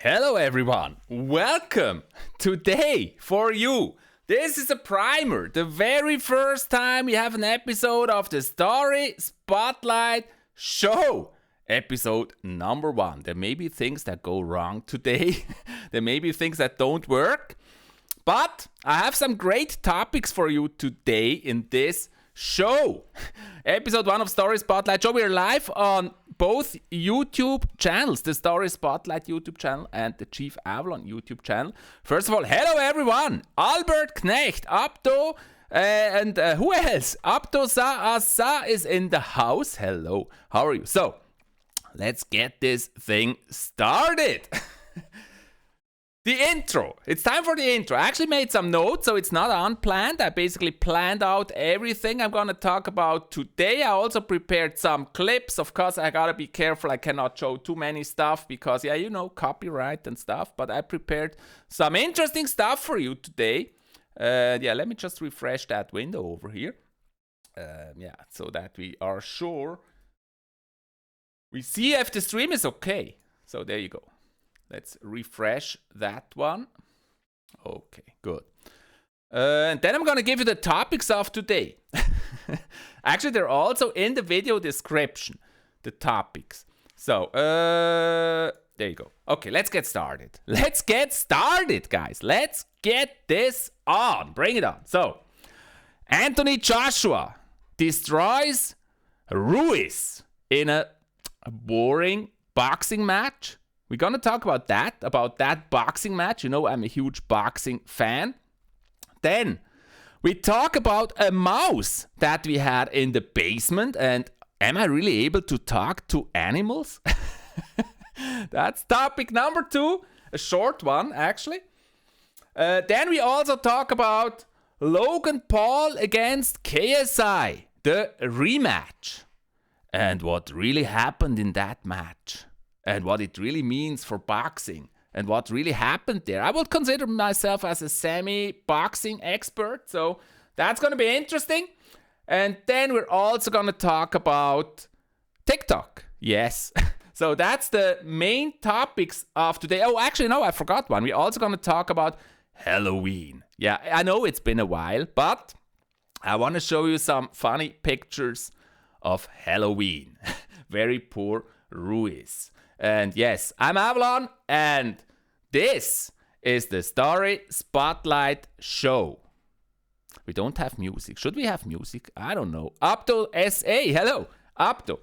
Hello everyone, welcome. Today for you, this is a primer, the very first time we have an episode of the Story Spotlight show. Episode number 1. There may be things that go wrong today, there may be things that don't work, but I have some great topics for you today in this show. Episode 1 of Story Spotlight show. We are live on both YouTube channels, the Story Spotlight YouTube channel and the ChiefAvalon YouTube channel. First of all, hello everyone. Albert Knecht, Abdo, and who else? Abdo Sa is in the house. Hello, how are you? So, let's get this thing started. The intro. It's time for the intro. I actually made some notes, so it's not unplanned. I basically planned out everything I'm going to talk about today. I also prepared some clips. Of course, I got to be careful. I cannot show too many stuff because, yeah, you know, copyright and stuff. But I prepared some interesting stuff for you today. Let me just refresh that window over here. So that we are sure we see if the stream is okay. So there you go. Let's refresh that one. Okay, good. And then I'm going to give you the topics of today. Actually, they're also in the video description, the topics. So, there you go. Okay, let's get started. Let's get started, guys. Let's get this on. Bring it on. So, Anthony Joshua destroys Ruiz in a boring boxing match. We're going to talk about that boxing match. You know, I'm a huge boxing fan. Then we talk about a mouse that we had in the basement. And am I really able to talk to animals? That's topic number 2. A short one, actually. Then we also talk about Logan Paul against KSI, the rematch. And what really happened in that match. And what it really means for boxing and what really happened there. I would consider myself as a semi-boxing expert, so that's going to be interesting. And then we're also going to talk about TikTok. Yes. So that's the main topics of today. Oh, actually, no, I forgot one. We're also going to talk about Halloween. Yeah, I know it's been a while, but I want to show you some funny pictures of Halloween. Very poor Ruiz. And yes, I'm Avalon, and this is the Story Spotlight show. We don't have music. Should we have music? I don't know. Abdo SA, hello, Abdo.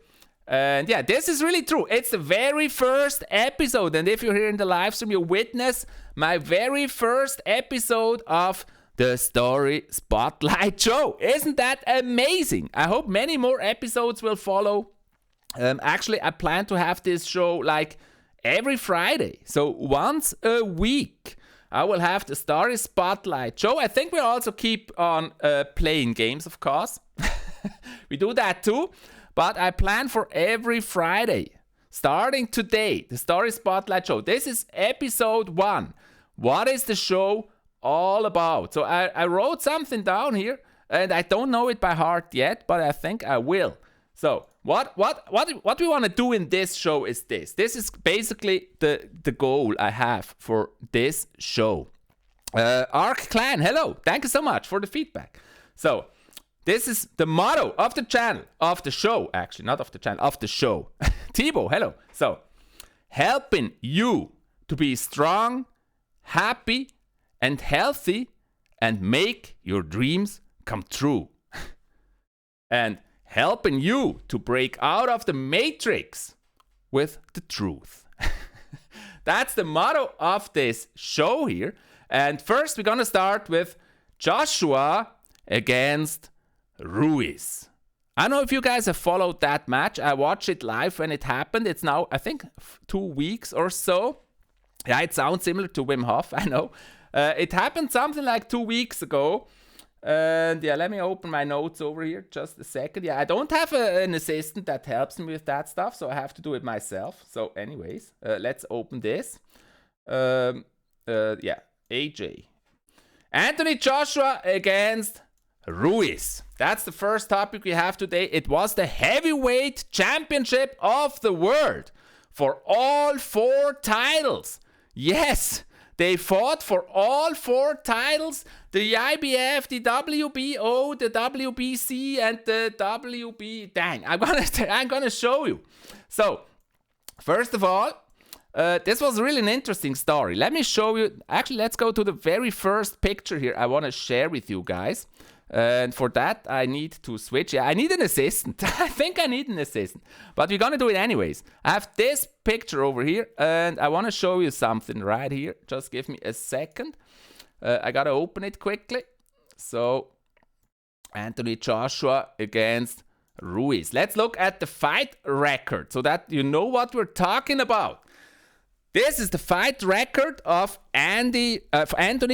And yeah, this is really true. It's the very first episode, and if you're here in the live stream, you witness my very first episode of the Story Spotlight show. Isn't that amazing? I hope many more episodes will follow. Actually, I plan to have this show like every Friday. So once a week, I will have the Story Spotlight show. I think we'll also keep on playing games, of course. We do that too. But I plan for every Friday, starting today, the Story Spotlight show. This is episode 1. What is the show all about? So I wrote something down here, and I don't know it by heart yet, but I think I will. So what we want to do in this show is this. This is basically the goal I have for this show. Ark Clan, hello. Thank you so much for the feedback. So this is the motto of the channel, of the show, actually, not of the channel, of the show. Thibaut, hello. So, helping you to be strong, happy, and healthy, and make your dreams come true. And helping you to break out of the matrix with the truth. That's the motto of this show here. And first, we're going to start with Joshua against Ruiz. I don't know if you guys have followed that match. I watched it live when it happened. It's now, I think, 2 weeks or so. Yeah, it sounds similar to Wim Hof, I know. It happened something like 2 weeks ago. And yeah, let me open my notes over here just a second. Yeah, I don't have an assistant that helps me with that stuff, so I have to do it myself. So anyways, let's open this. AJ. Anthony Joshua against Ruiz. That's the first topic we have today. It was the heavyweight championship of the world for all 4 titles. Yes, they fought for all 4 titles, the IBF, the WBO, the WBC, and the WB. Dang, I'm gonna show you. So, first of all, this was really an interesting story. Let me show you. Actually, let's go to the very first picture here I want to share with you guys. And for that, I need to switch. Yeah, I need an assistant. I think I need an assistant. But we're going to do it anyways. I have this picture over here, and I want to show you something right here. Just give me a second. I got to open it quickly. So, Anthony Joshua against Ruiz. Let's look at the fight record so that you know what we're talking about. This is the fight record of Anthony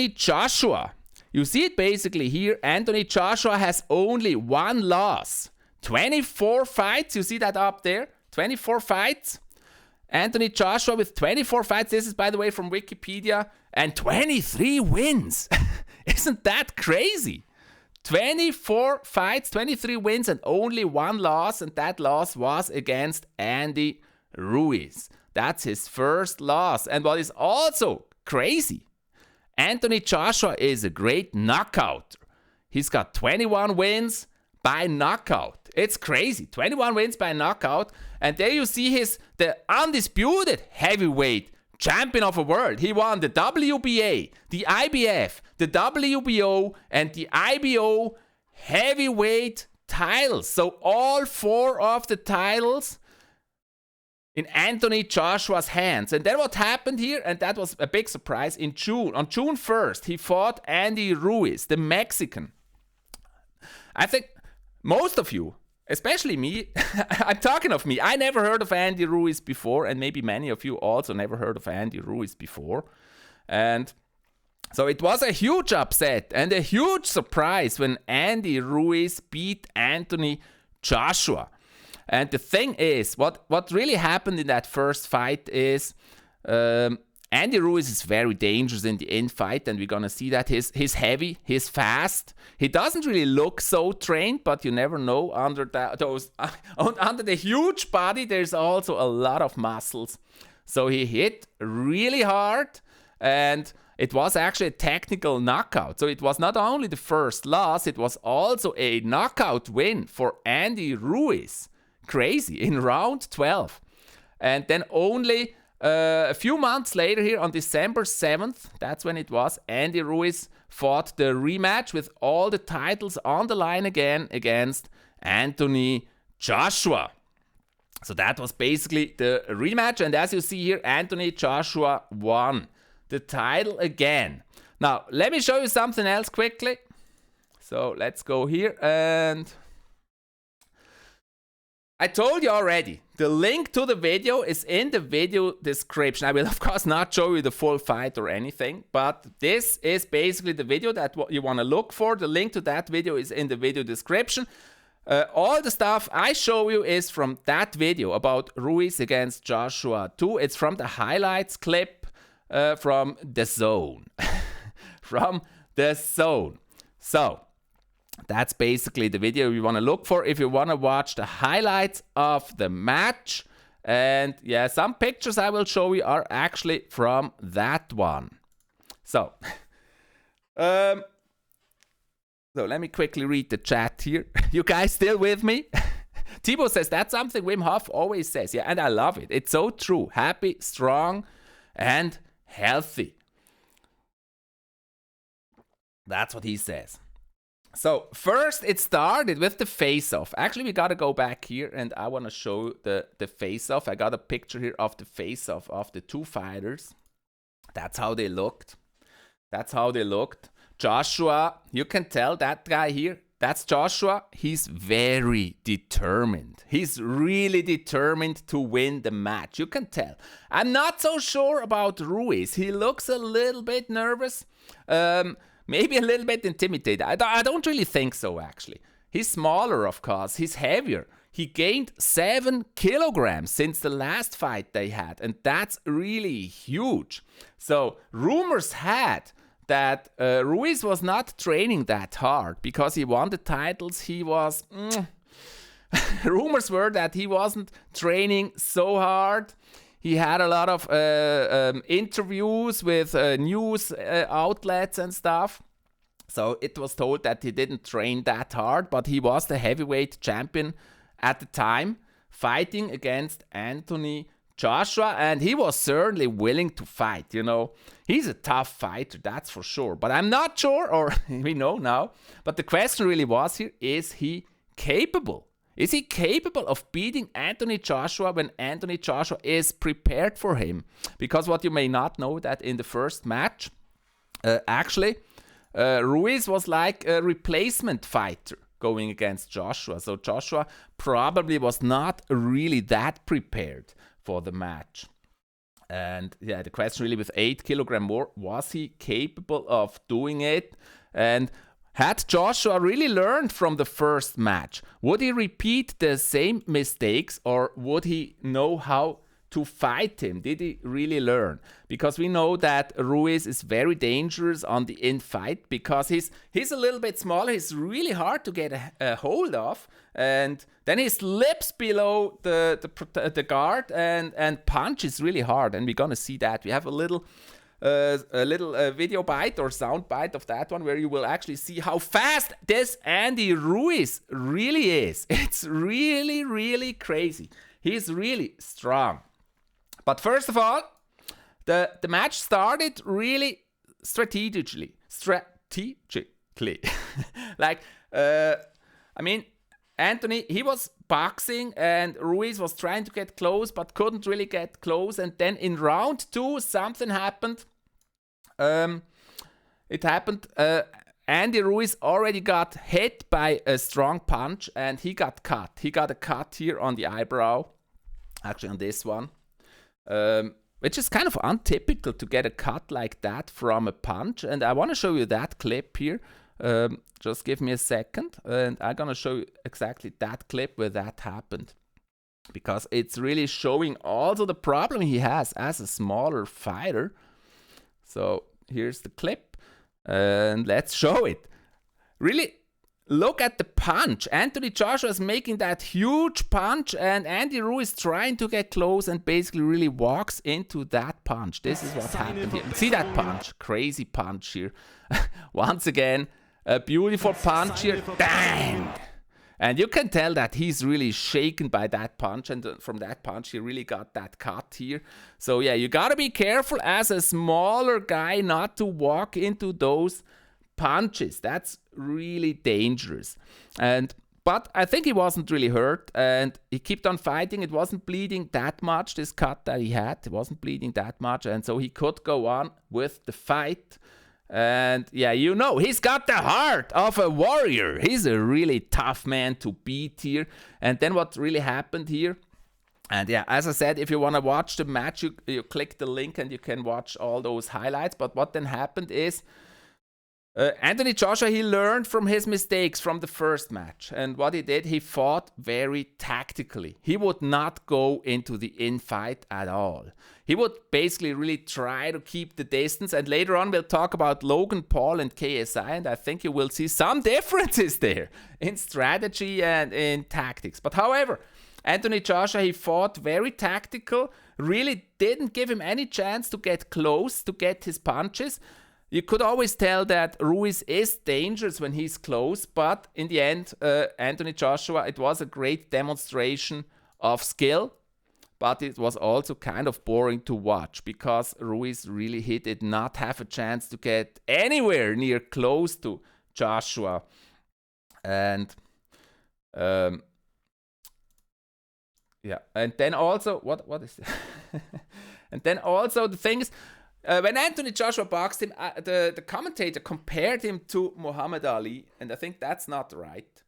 Joshua. You see it basically here. Anthony Joshua has only 1 loss. 24 fights. You see that up there? 24 fights. Anthony Joshua with 24 fights. This is, by the way, from Wikipedia. And 23 wins. Isn't that crazy? 24 fights, 23 wins, and only 1 loss. And that loss was against Andy Ruiz. That's his first loss. And what is also crazy, Anthony Joshua is a great knockout. He's got 21 wins by knockout. It's crazy. 21 wins by knockout. And there you see the undisputed heavyweight champion of the world. He won the WBA, the IBF, the WBO, and the IBO heavyweight titles. So all 4 of the titles in Anthony Joshua's hands. And then what happened here, and that was a big surprise, on June 1st, he fought Andy Ruiz, the Mexican. I think most of you, especially me, I'm talking of me, I never heard of Andy Ruiz before, and maybe many of you also never heard of Andy Ruiz before. And so it was a huge upset and a huge surprise when Andy Ruiz beat Anthony Joshua. And the thing is, what really happened in that first fight is Andy Ruiz is very dangerous in the in-fight, and we're going to see that. He's heavy, he's fast. He doesn't really look so trained, but you never know. Under the huge body, there's also a lot of muscles. So he hit really hard, and it was actually a technical knockout. So it was not only the first loss, it was also a knockout win for Andy Ruiz. Crazy, in round 12. And then only a few months later here on December 7th, that's when it was, Andy Ruiz fought the rematch with all the titles on the line again against Anthony Joshua. So that was basically the rematch. And as you see here, Anthony Joshua won the title again. Now, let me show you something else quickly. So let's go here, and I told you already, the link to the video is in the video description. I will, of course, not show you the full fight or anything, but this is basically the video that you want to look for. The link to that video is in the video description. All the stuff I show you is from that video about Ruiz against Joshua 2. It's from the highlights clip from the zone. From the zone. So, that's basically the video you want to look for if you want to watch the highlights of the match. And yeah, some pictures I will show you are actually from that one. So, so let me quickly read the chat here. You guys still with me? 𝗙𝗶 says, that's something Wim Hof always says. Yeah, and I love it. It's so true. Happy, strong, and healthy. That's what he says. So, first it started with the face-off. Actually, we got to go back here, and I want to show the face-off. I got a picture here of the face-off of the 2 fighters. That's how they looked. That's how they looked. Joshua, you can tell that guy here, that's Joshua. He's very determined. He's really determined to win the match. You can tell. I'm not so sure about Ruiz. He looks a little bit nervous. Maybe a little bit intimidated. I don't really think so, actually. He's smaller, of course. He's heavier. He gained 7 kilograms since the last fight they had, and that's really huge. So, rumors had that Ruiz was not training that hard because he won the titles. He was... rumors were that he wasn't training so hard. He had a lot of interviews with news outlets and stuff. So it was told that he didn't train that hard, but he was the heavyweight champion at the time, fighting against Anthony Joshua, and he was certainly willing to fight, you know. He's a tough fighter, that's for sure. But I'm not sure, or we know now, but the question really was here, is he capable? Is he capable of beating Anthony Joshua when Anthony Joshua is prepared for him? Because what you may not know, that in the first match, Ruiz was like a replacement fighter going against Joshua. So Joshua probably was not really that prepared for the match. And yeah, the question really with 8 kilograms more, was he capable of doing it? And had Joshua really learned from the first match? Would he repeat the same mistakes, or would he know how to fight him? Did he really learn? Because we know that Ruiz is very dangerous on the in-fight because he's a little bit smaller. He's really hard to get a hold of, and then he slips below the guard and punches really hard, and we're gonna see that. We have a little video bite or sound bite of that one where you will actually see how fast this Andy Ruiz really is. It's really, really crazy. He's really strong. But first of all, the match started really strategically. Like, I mean, Anthony, he was boxing and Ruiz was trying to get close but couldn't really get close. And then in round 2, something happened. Andy Ruiz already got hit by a strong punch and he got cut. He got a cut here on the eyebrow, actually on this one. Which is kind of untypical to get a cut like that from a punch. And I want to show you that clip here. Just give me a second. And I'm going to show you exactly that clip where that happened. Because it's really showing also the problem he has as a smaller fighter. So here's the clip. And let's show it. Really, look at the punch. Anthony Joshua is making that huge punch and Andy Ruiz trying to get close and basically really walks into that punch. This is what happened here. See that punch? Crazy punch here. Once again, a beautiful punch here. Bang! And you can tell that he's really shaken by that punch, and from that punch he really got that cut here. So yeah, you gotta be careful as a smaller guy not to walk into those punches. That's really dangerous. But I think he wasn't really hurt and he kept on fighting. It wasn't bleeding that much, this cut that he had. It wasn't bleeding that much, and so he could go on with the fight. And yeah, you know, he's got the heart of a warrior. He's a really tough man to beat here. And then what really happened here, and yeah, as I said, if you want to watch the match, you click the link and you can watch all those highlights. But what then happened is, Anthony Joshua, he learned from his mistakes from the first match. And what he did, he fought very tactically. He would not go into the in-fight at all. He would basically really try to keep the distance. And later on, we'll talk about Logan Paul and KSI. And I think you will see some differences there in strategy and in tactics. But however, Anthony Joshua, he fought very tactical. Really didn't give him any chance to get close, to get his punches. You could always tell that Ruiz is dangerous when he's close, but in the end, Anthony Joshua, it was a great demonstration of skill, but it was also kind of boring to watch because Ruiz really did not have a chance to get anywhere near close to Joshua. And yeah, and then also, what is that? And then also the thing is, when Anthony Joshua boxed him, the commentator compared him to Muhammad Ali, and I think that's not right.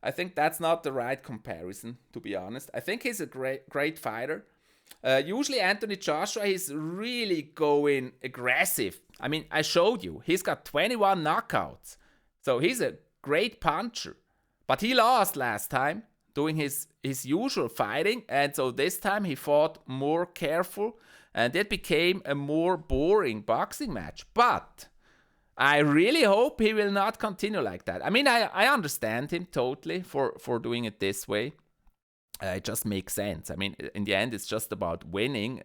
I think that's not the right comparison, to be honest. I think he's a great fighter. Usually Anthony Joshua is really going aggressive. I mean, I showed you, he's got 21 knockouts. So he's a great puncher. But he lost last time doing his usual fighting, and so this time he fought more careful. And it became a more boring boxing match. But I really hope he will not continue like that. I mean, I understand him totally for doing it this way. It just makes sense. I mean, in the end, it's just about winning.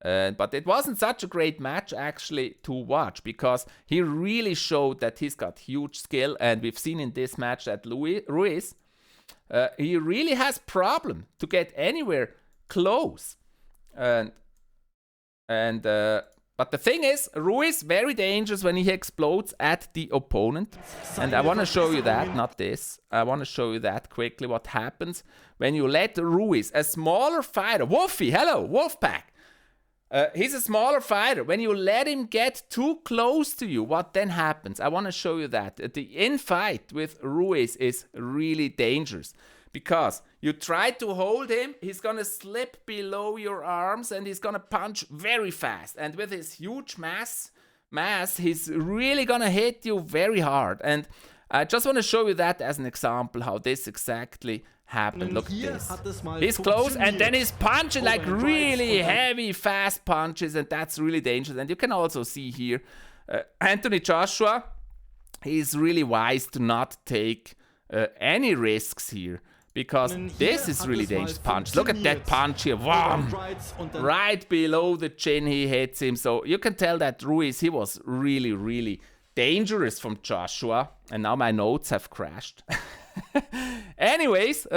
But it wasn't such a great match, actually, to watch, because he really showed that he's got huge skill. And we've seen in this match that Ruiz, he really has problem to get anywhere close. But the thing is, Ruiz very dangerous when he explodes at the opponent. And I want to show you that, not this. I want to show you that quickly, what happens when you let Ruiz, a smaller fighter, Wolfie, hello, Wolfpack. He's a smaller fighter. When you let him get too close to you, what then happens? I want to show you that. The in-fight with Ruiz is really dangerous. Because you try to hold him, he's going to slip below your arms and he's going to punch very fast. And with his huge mass, he's really going to hit you very hard. And I just want to show you that as an example, how this exactly happened. Look at this. He's close and then he's punching like really heavy, fast punches. And that's really dangerous. And you can also see here, Anthony Joshua, he's really wise to not take any risks here. Because this is really dangerous punch. Look at that punch here. Wow. Right below the chin he hits him. So you can tell that Ruiz, he was really, really dangerous from Joshua. And now my notes have crashed. Anyways,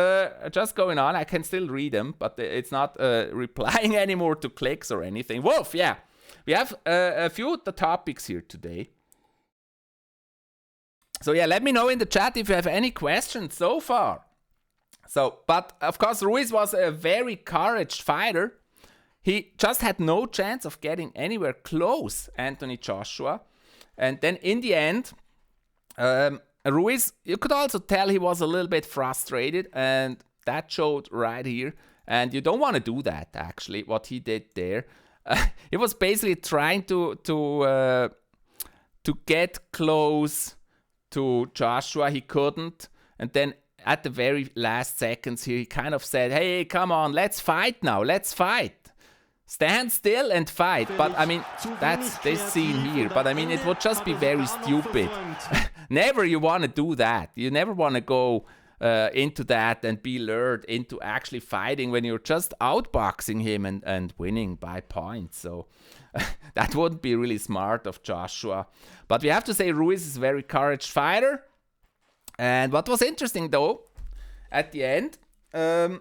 just going on. I can still read them, but it's not replying anymore to clicks or anything. Wolf, yeah. We have a few of the topics here today. So yeah, let me know in the chat if you have any questions so far. So, but of course, Ruiz was a very courageous fighter. He just had no chance of getting anywhere close, Anthony Joshua. And then in the end, Ruiz, you could also tell he was a little bit frustrated, and that showed right here. And you don't want to do that, actually, what he did there. He was basically trying to get close to Joshua. He couldn't. And then at the very last seconds here, he kind of said, hey, come on, let's fight now, let's fight. Stand still and fight. But, I mean, that's this scene here. But, I mean, it would just be very stupid. Never you want to do that. You never want to go into that and be lured into actually fighting when you're just outboxing him and winning by points. So, that wouldn't be really smart of Joshua. But we have to say Ruiz is a very courageous fighter. And what was interesting, though, at the end, I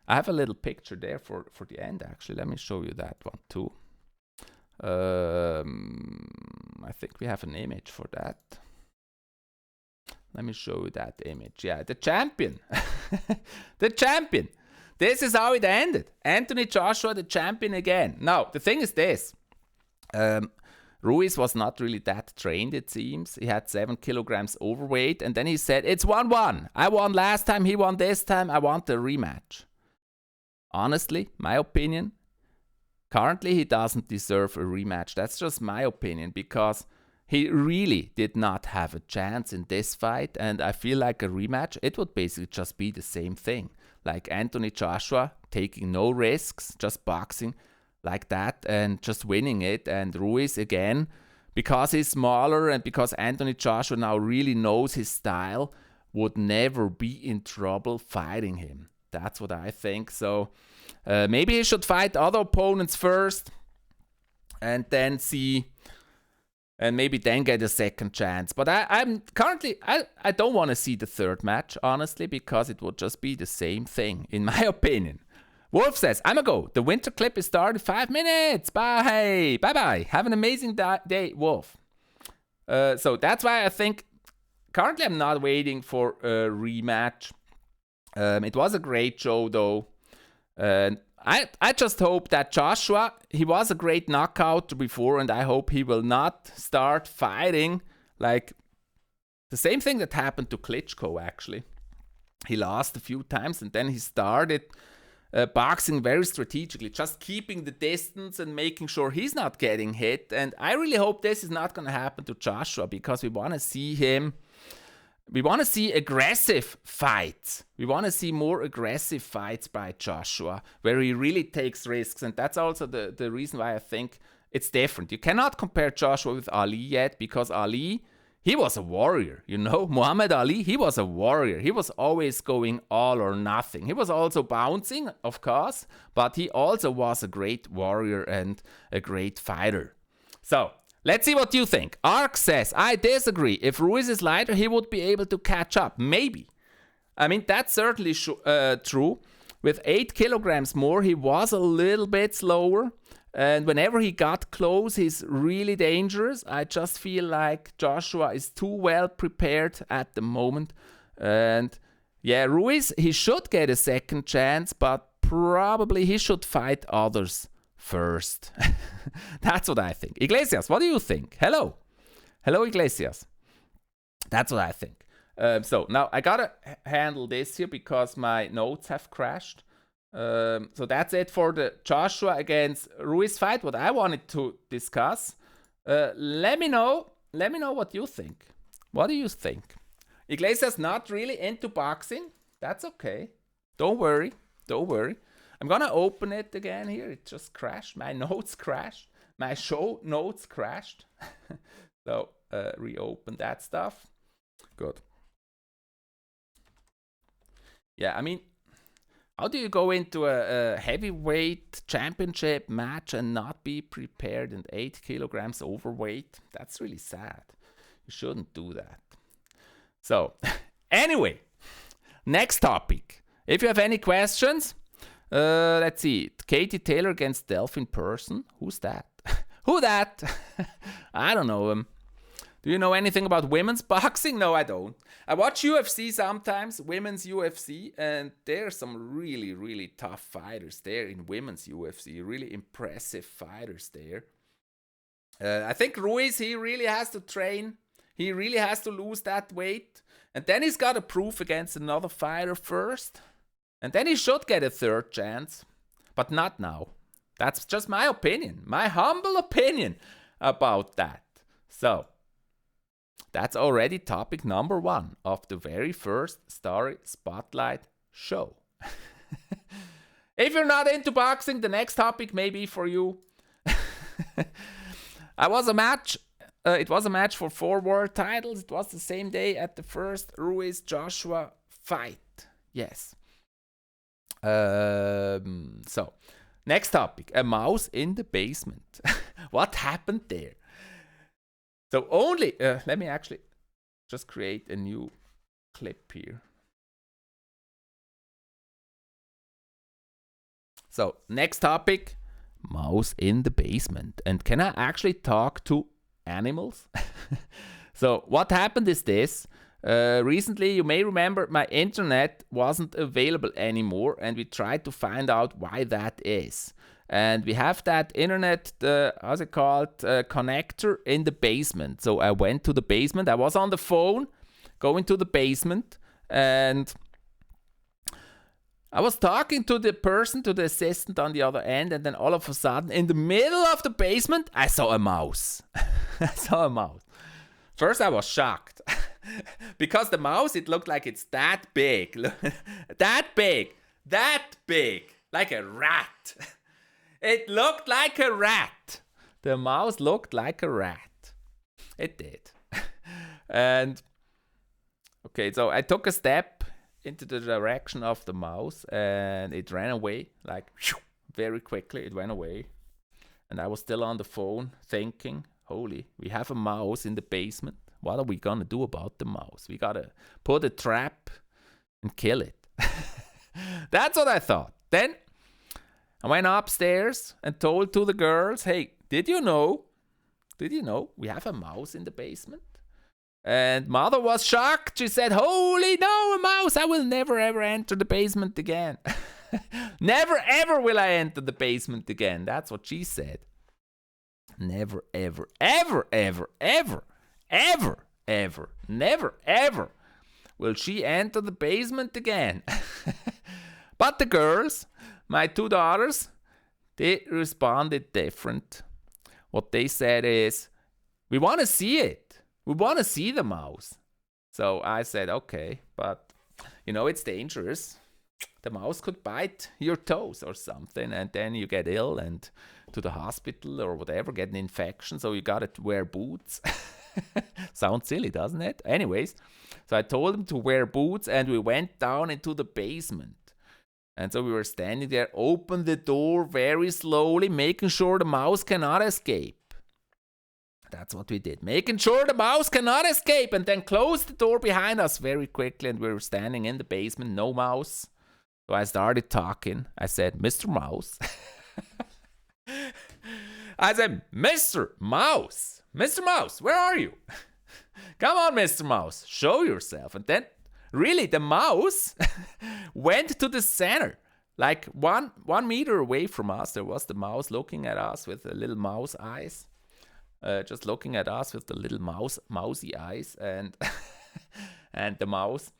have a little picture there for the end, actually. Let me show you that one, too. I think we have an image for that. Let me show you that image. Yeah, the champion. The champion. This is how it ended. Anthony Joshua, the champion again. Now, the thing is this. Ruiz was not really that trained, it seems. He had 7 kilograms overweight. And then he said, it's 1-1. I won last time, he won this time. I want a rematch. Honestly, my opinion, currently he doesn't deserve a rematch. That's just my opinion, because he really did not have a chance in this fight. And I feel like a rematch, it would basically just be the same thing. Like Anthony Joshua taking no risks, just boxing like that and just winning it. And Ruiz, again, because he's smaller and because Anthony Joshua now really knows his style, would never be in trouble fighting him. That's what I think. So maybe he should fight other opponents first and then see, and maybe then get a second chance. But I'm currently, I don't want to see the third match, honestly, because it would just be the same thing, in my opinion. Wolf says, I'm a go. The winter clip is started 5 minutes. Bye. Bye-bye. Have an amazing day, Wolf. So that's why I think currently I'm not waiting for a rematch. It was a great show, though. I just hope that Joshua, he was a great knockout before, and I hope he will not start fighting like the same thing that happened to Klitschko, actually. He lost a few times, and then he started boxing very strategically, just keeping the distance and making sure he's not getting hit. And I really hope this is not going to happen to Joshua, because we want to see him. We want to see aggressive fights. We want to see more aggressive fights by Joshua, where he really takes risks. And that's also the reason why I think it's different. You cannot compare Joshua with Ali yet, because Ali, he was a warrior, you know. Muhammad Ali, he was a warrior. He was always going all or nothing. He was also bouncing, of course, but he also was a great warrior and a great fighter. So, let's see what you think. Ark says, I disagree. If Ruiz is lighter, he would be able to catch up. Maybe. I mean, that's certainly true. With 8 kilograms more, he was a little bit slower. And whenever he got close, he's really dangerous. I just feel like Joshua is too well prepared at the moment. And yeah, Ruiz, he should get a second chance, but probably he should fight others first. That's what I think. Iglesias, what do you think? Hello. Hello, Iglesias. That's what I think. So now I gotta handle this here because my notes have crashed. So that's it for the Joshua against Ruiz fight, what I wanted to discuss. Let me know what you think. What do you think? Iglesias not really into boxing. That's okay. Don't worry. I'm gonna open it again here. It just crashed. My notes crashed. My show notes crashed. So reopen that stuff. Good. Yeah, I mean, how do you go into a heavyweight championship match and not be prepared and 8 kilograms overweight? That's really sad. You shouldn't do that. So, anyway, next topic. If you have any questions, let's see. Katie Taylor against Delphine Person. Who's that? Who that? I don't know him. Do you know anything about women's boxing? No, I don't. I watch UFC sometimes, women's UFC, and there are some really, really tough fighters there in women's UFC. Really impressive fighters there. I think Ruiz, he really has to train. He really has to lose that weight. And then he's got to prove against another fighter first. And then he should get a third chance. But not now. That's just my opinion. My humble opinion about that. So, that's already topic number 1 of the very first Story Spotlight show. If you're not into boxing, the next topic may be for you. It was a match for 4 world titles. It was the same day at the first Ruiz-Joshua fight. Yes. So, next topic. A mouse in the basement. What happened there? So only, let me actually just create a new clip here. So next topic, mouse in the basement. And can I actually talk to animals? So what happened is this. Recently, you may remember my internet wasn't available anymore and we tried to find out why that is. And we have that internet, how's it called, connector in the basement. So I went to the basement. I was on the phone, going to the basement, and I was talking to the person, to the assistant on the other end, and then all of a sudden, in the middle of the basement, I saw a mouse. I saw a mouse. First, I was shocked. Because the mouse, it looked like it's that big. That big, like a rat. It looked like a rat. The mouse looked like a rat. It did. And, okay, so I took a step into the direction of the mouse and it ran away, like, very quickly it went away. And I was still on the phone thinking, holy, we have a mouse in the basement. What are we gonna do about the mouse? We gotta put a trap and kill it. That's what I thought. Then I went upstairs and told to the girls, hey, did you know we have a mouse in the basement? And mother was shocked. She said, holy no, a mouse. I will never ever enter the basement again. Never ever will I enter the basement again. That's what she said. Never ever, ever, ever, ever, ever, ever, never ever will she enter the basement again. But the girls, my 2 daughters, they responded different. What they said is, we want to see it. We want to see the mouse. So I said, okay, but it's dangerous. The mouse could bite your toes or something, and then you get ill and to the hospital or whatever, get an infection. So you got to wear boots. Sounds silly, doesn't it? Anyways, so I told him to wear boots, and we went down into the basement. And so we were standing there, opened the door very slowly, making sure the mouse cannot escape. That's what we did, making sure the mouse cannot escape, and then closed the door behind us very quickly, and we were standing in the basement, no mouse. So I started talking. I said, Mr. Mouse. I said, Mr. Mouse, where are you? Come on, Mr. Mouse, show yourself. And then, really, the mouse went to the center. Like 1 meter away from us, there was the mouse looking at us with the little mouse eyes. Just looking at us with the little mousy eyes. And and the mouse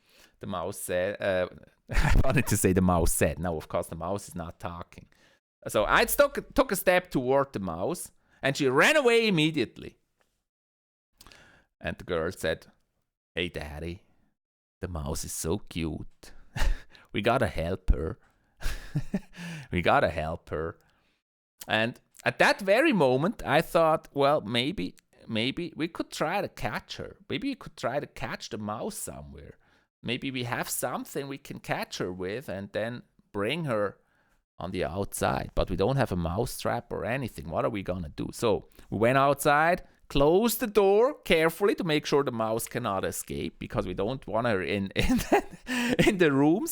said, I wanted to say the mouse said. No, of course, the mouse is not talking. So I took a step toward the mouse, and she ran away immediately. And the girl said, hey, Daddy, the mouse is so cute. We gotta help her. We gotta help her. And at that very moment, I thought, well, maybe we could try to catch her. Maybe we could try to catch the mouse somewhere. Maybe we have something we can catch her with and then bring her on the outside. But we don't have a mouse trap or anything. What are we gonna do? So we went outside, closed the door carefully to make sure the mouse cannot escape, because we don't want her in the room.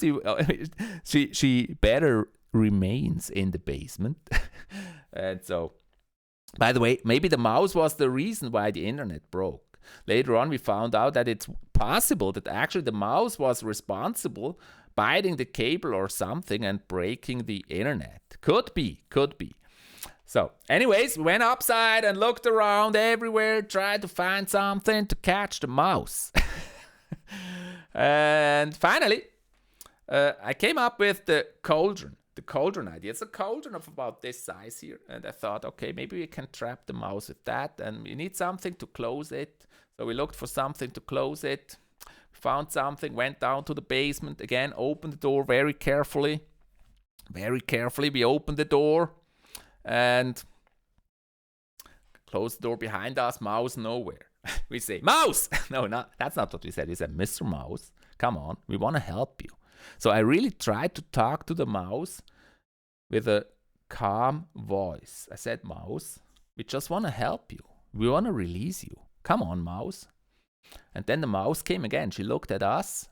She better remains in the basement. And so, by the way, maybe the mouse was the reason why the internet broke. Later on, we found out that it's possible that actually the mouse was responsible, biting the cable or something and breaking the internet. Could be. So, anyways, we went upside and looked around everywhere, tried to find something to catch the mouse. And finally, I came up with the cauldron idea. It's a cauldron of about this size here. And I thought, okay, maybe we can trap the mouse with that. And we need something to close it. So we looked for something to close it. Found something, went down to the basement. Again, opened the door very carefully. Very carefully, we opened the door. And closed the door behind us. Mouse nowhere. We say, Mouse! No, that's not what we said. We said, Mr. Mouse, come on, we want to help you. So I really tried to talk to the mouse with a calm voice. I said, Mouse, we just want to help you. We want to release you. Come on, Mouse. And then the mouse came again. She looked at us.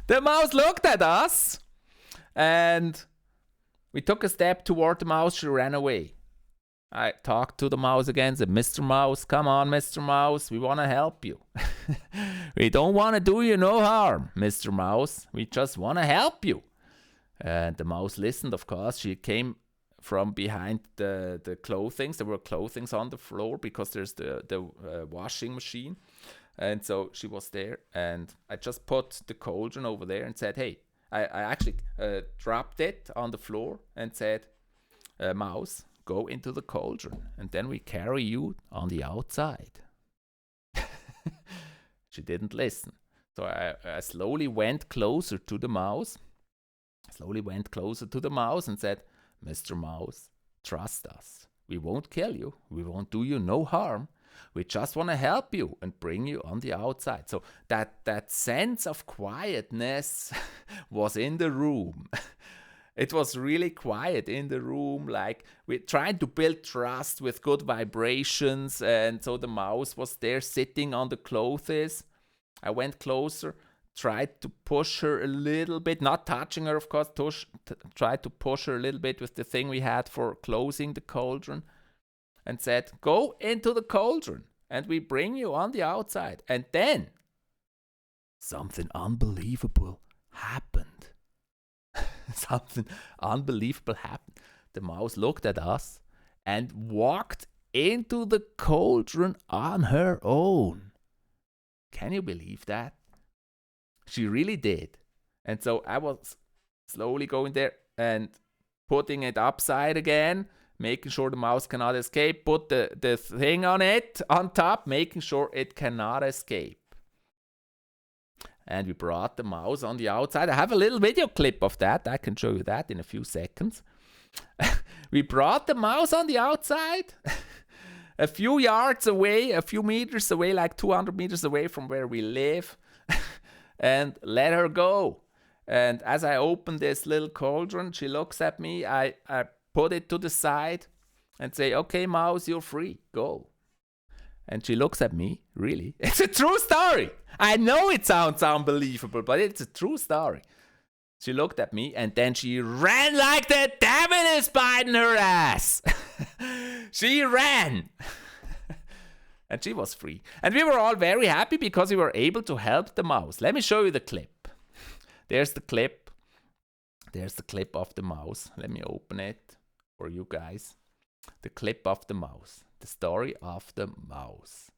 The mouse looked at us. And we took a step toward the mouse. She ran away. I talked to the mouse again, said, Mr. Mouse, come on, Mr. Mouse, we want to help you. We don't want to do you no harm, Mr. Mouse. We just want to help you. And the mouse listened, of course. She came from behind the clothings. There were clothings on the floor because there's the washing machine. And so she was there. And I just put the cauldron over there and said, hey, I actually dropped it on the floor and said, Mouse, go into the cauldron, and then we carry you on the outside. She didn't listen. So I slowly went closer to the mouse. And said, Mr. Mouse, trust us. We won't kill you. We won't do you no harm. We just want to help you and bring you on the outside. So that sense of quietness was in the room. It was really quiet in the room, like we tried to build trust with good vibrations, and so the mouse was there sitting on the clothes. I went closer, tried to push her a little bit, not touching her, of course, tried to push her a little bit with the thing we had for closing the cauldron, and said, go into the cauldron, and we bring you on the outside. And then something unbelievable happened. Something unbelievable happened. The mouse looked at us and walked into the cauldron on her own. Can you believe that? She really did. And so I was slowly going there and putting it upside again, making sure the mouse cannot escape, put the thing on it, on top, making sure it cannot escape. And we brought the mouse on the outside. I have a little video clip of that. I can show you that in a few seconds. We brought the mouse on the outside. a few yards away, a few meters away, like 200 meters away from where we live, and let her go. And as I open this little cauldron, she looks at me. I put it to the side and say, okay, mouse, you're free. Go. And she looks at me. Really? It's a true story. I know it sounds unbelievable, but it's a true story. She looked at me and then she ran like the devil is biting her ass. She ran. And she was free. And we were all very happy because we were able to help the mouse. Let me show you the clip. There's the clip. There's the clip of the mouse. Let me open it for you guys. The clip of the mouse. The story of the mouse.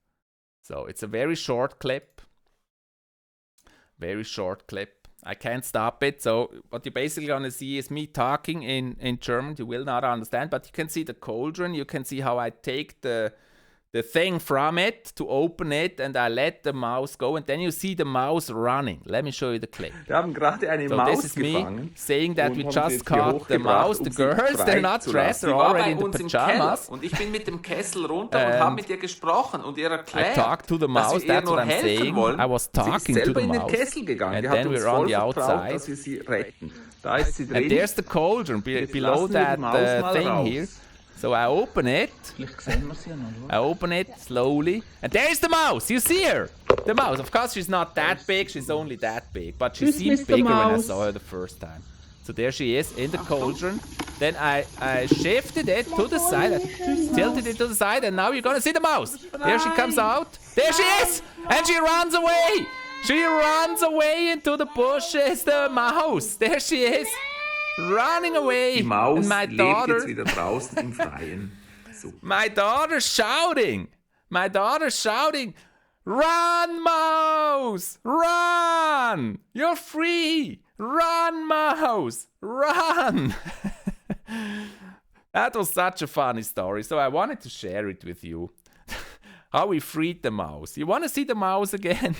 So it's a very short clip. Very short clip. I can't stop it. So what you're basically going to see is me talking in German. You will not understand, but you can see the cauldron. You can see how I take the thing from it to open it and I let the mouse go and then you see the mouse running. Let me show you the clip. Wir haben gerade eine So Maus this is me gefangen saying that we und haben just sie jetzt caught the hier mouse. hochgebracht, The sie girls, they're not frei zu dressed, they're lassen. war already bei in the uns im pajamas. Keller und ich bin mit dem Kessel runter und habe mit ihr gesprochen und ihr I erklärt, talked to the dass mouse, wir ihr that's nur what I'm helfen saying. wollen. I was Sie ist talking to selber the in den mouse. Kessel gegangen. And Die hat then uns we're on voll the vertraut, outside. dass wir sie retten. Da ist sie drin. And there's the cauldron Jetzt below lassen wir die that Maus mal thing raus. here. So I open it. Vielleicht sehen wir sie ja noch. I open it slowly. And there's the mouse. You see her. The mouse. Of course, she's not that big. She's only that big. But she Tschüss, seemed Mr. bigger when I Mouse. saw her the first time. So there she is in the cauldron. Then I shifted it to the side. I tilted it to the side. And now you're going to see the mouse. There she comes out. There she is. And she runs away. She runs away into the bushes. The mouse. There she is. Running away. Die Maus And my lebt daughter... jetzt wieder draußen im Freien. Super. My daughter's shouting. My daughter's shouting. Run, mouse! Run! You're free! Run, mouse! Run! That was such a funny story, so I wanted to share it with you. How we freed the mouse. You want to see the mouse again?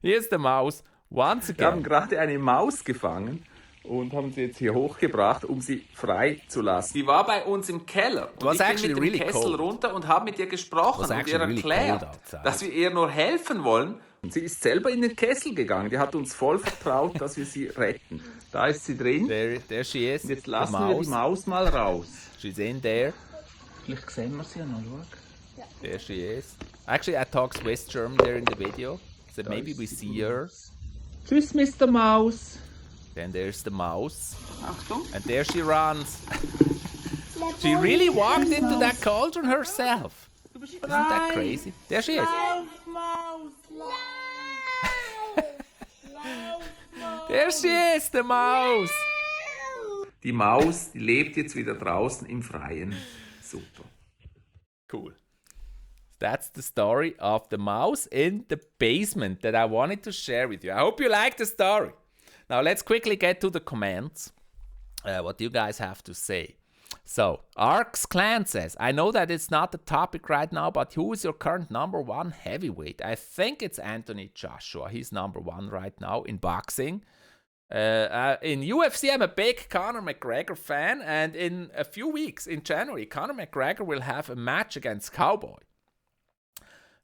Here's the mouse once Wir haben again. gerade eine Maus gefangen und haben sie jetzt hier hochgebracht, um sie frei zu lassen. Die war bei uns im Keller und Was ich bin actually mit dem really Kessel cold. runter und habe mit ihr gesprochen Was und ihr actually really erklärt, cold outside. dass wir ihr nur helfen wollen. Und sie ist selber in den Kessel gegangen. Die hat uns voll vertraut, dass wir sie retten. Da ist sie drin. There she is. Und jetzt the lassen wir die Maus mal raus. She's in there. Vielleicht sehen wir sie ja noch. Schau. There she is. Actually, I talk Swiss German there in the video. So maybe we see her. Tschüss, Mr. Maus. Then there's the mouse. Achtung. And there she runs. She really walked into that cauldron herself. Isn't that crazy? There she is. There she is, the mouse. Die Maus, die lebt jetzt wieder draußen im Freien. Super. Cool. That's the story of the mouse in the basement that I wanted to share with you. I hope you like the story. Now let's quickly get to the comments. What you guys have to say. So, Arx Clan says, I know that it's not the topic right now, but who is your current number one heavyweight? I think it's Anthony Joshua. He's number one right now in boxing. In UFC, I'm a big Conor McGregor fan, and in a few weeks, in January, Conor McGregor will have a match against Cowboy.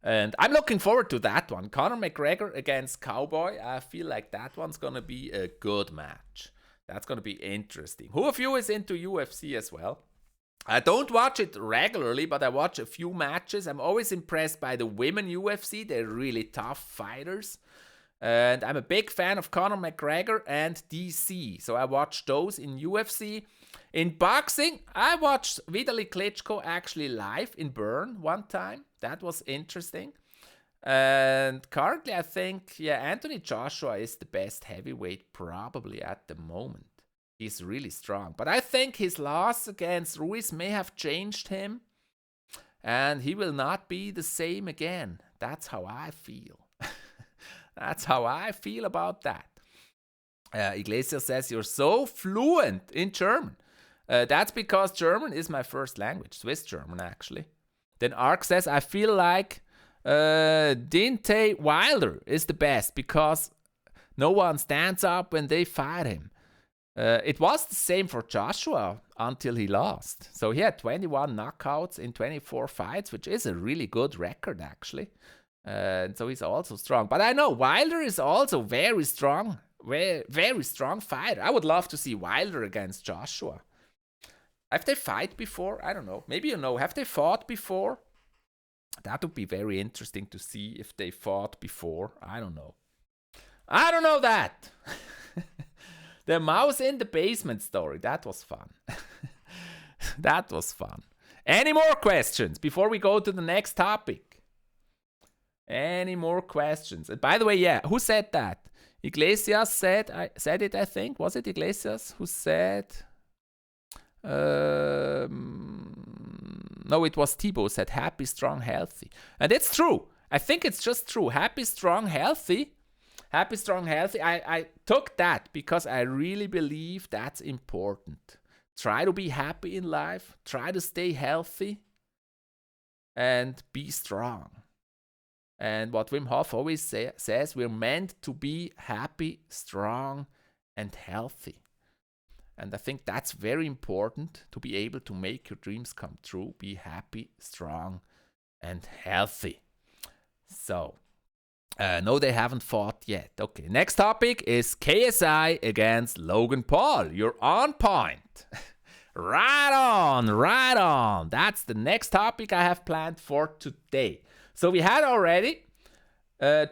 And I'm looking forward to that one. Conor McGregor against Cowboy. I feel like that one's going to be a good match. That's going to be interesting. Who of you is into UFC as well? I don't watch it regularly, but I watch a few matches. I'm always impressed by the women UFC. They're really tough fighters. And I'm a big fan of Conor McGregor and DC. So I watch those in UFC. In boxing, I watched Vitaly Klitschko actually live in Bern one time. That was interesting. And currently, I think, Anthony Joshua is the best heavyweight probably at the moment. He's really strong. But I think his loss against Ruiz may have changed him. And he will not be the same again. That's how I feel. That's how I feel about that. Iglesias says, you're so fluent in German. That's because German is my first language. Swiss German, actually. Then Ark says, I feel like Deontay Wilder is the best because no one stands up when they fight him. It was the same for Joshua until he lost. So he had 21 knockouts in 24 fights, which is a really good record, actually. And so he's also strong. But I know Wilder is also very strong, very strong fighter. I would love to see Wilder against Joshua. Have they fought before? I don't know. Maybe you know. Have they fought before? That would be very interesting to see if they fought before. I don't know. I don't know that. The mouse in the basement story. That was fun. That was fun. Any more questions before we go to the next topic? Any more questions? And by the way, yeah, who said that? Iglesias said it, I think. Was it Iglesias who said? No, it was Thibaut said happy, strong, healthy. And it's true. I think it's just true. Happy, strong, healthy. Happy, strong, healthy. I took that because I really believe that's important. Try to be happy in life. Try to stay healthy. And be strong. And what Wim Hof always says, we're meant to be happy, strong, and healthy. And I think that's very important to be able to make your dreams come true. Be happy, strong, and healthy. So, no, they haven't fought yet. Okay, next topic is KSI against Logan Paul. You're on point. Right on, right on. That's the next topic I have planned for today. So we had already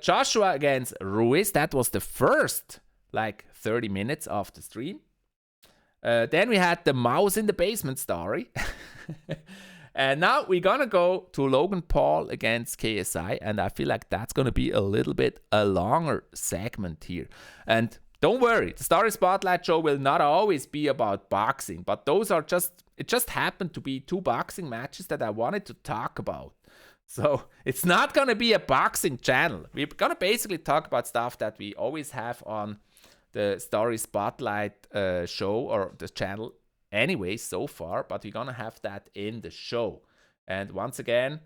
Joshua against Ruiz. That was the first, 30 minutes of the stream. Then we had the mouse in the basement story. And now we're going to go to Logan Paul against KSI. And I feel like that's going to be a little bit a longer segment here. And don't worry, the Story Spotlight show will not always be about boxing. But it just happened to be 2 boxing matches that I wanted to talk about. So it's not going to be a boxing channel. We're going to basically talk about stuff that we always have on the Story Spotlight show or the channel anyway so far, but we're going to have that in the show. And once again,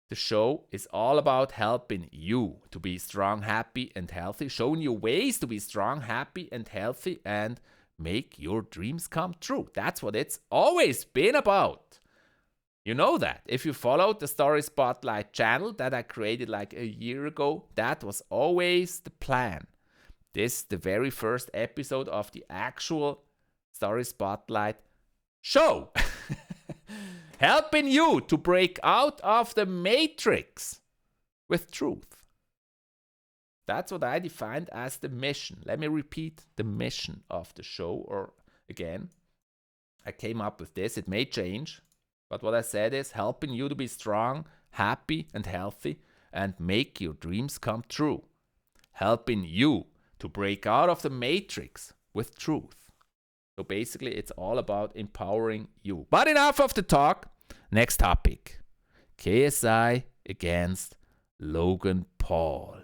the show is all about helping you to be strong, happy, and healthy, showing you ways to be strong, happy, and healthy, and make your dreams come true. That's what it's always been about. You know that. If you followed the Story Spotlight channel that I created a year ago, that was always the plan. This is the very first episode of the actual Story Spotlight show. Helping you to break out of the matrix with truth. That's what I defined as the mission. Let me repeat the mission of the show. Or again, I came up with this. It may change. But what I said is helping you to be strong, happy, and healthy and make your dreams come true. Helping you to break out of the matrix with truth. So basically, it's all about empowering you. But enough of the talk. Next topic. KSI against Logan Paul.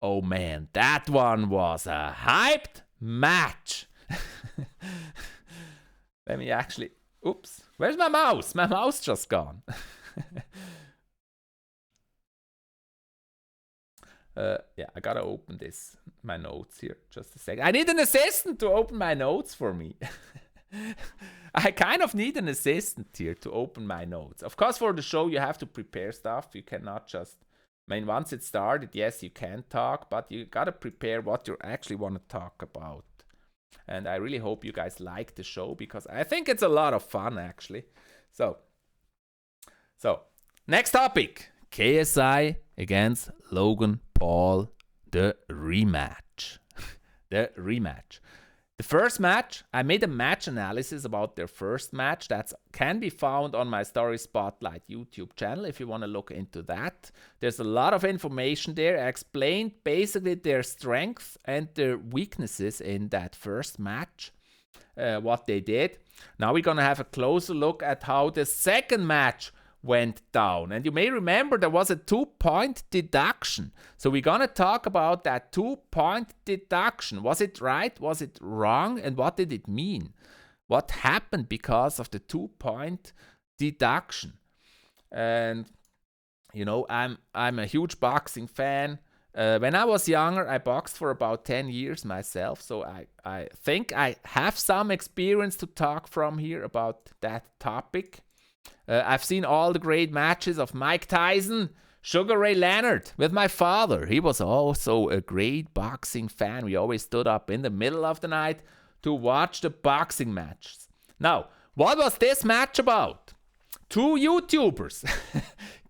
Oh man, that one was a hyped match. Let me actually... Oops. Where's my mouse? My mouse just gone. Yeah, I gotta open my notes here. Just a second. I need an assistant to open my notes for me. I kind of need an assistant here to open my notes. Of course, for the show, you have to prepare stuff. You cannot just... once it started, yes, you can talk, but you gotta prepare what you actually want to talk about. And I really hope you guys like the show because I think it's a lot of fun, actually. So next topic. KSI against Logan Paul, the rematch. The rematch. The first match, I made a match analysis about their first match. That can be found on my Story Spotlight YouTube channel if you want to look into that. There's a lot of information there. I explained basically their strengths and their weaknesses in that first match, what they did. Now we're going to have a closer look at how the second match went down. And you may remember there was a 2-point deduction. So we're going to talk about that 2-point deduction. Was it right? Was it wrong? And what did it mean? What happened because of the 2-point deduction? And, I'm a huge boxing fan. When I was younger, I boxed for about 10 years myself, so I think I have some experience to talk from here about that topic. I've seen all the great matches of Mike Tyson, Sugar Ray Leonard with my father. He was also a great boxing fan. We always stood up in the middle of the night to watch the boxing matches. Now, what was this match about? Two YouTubers,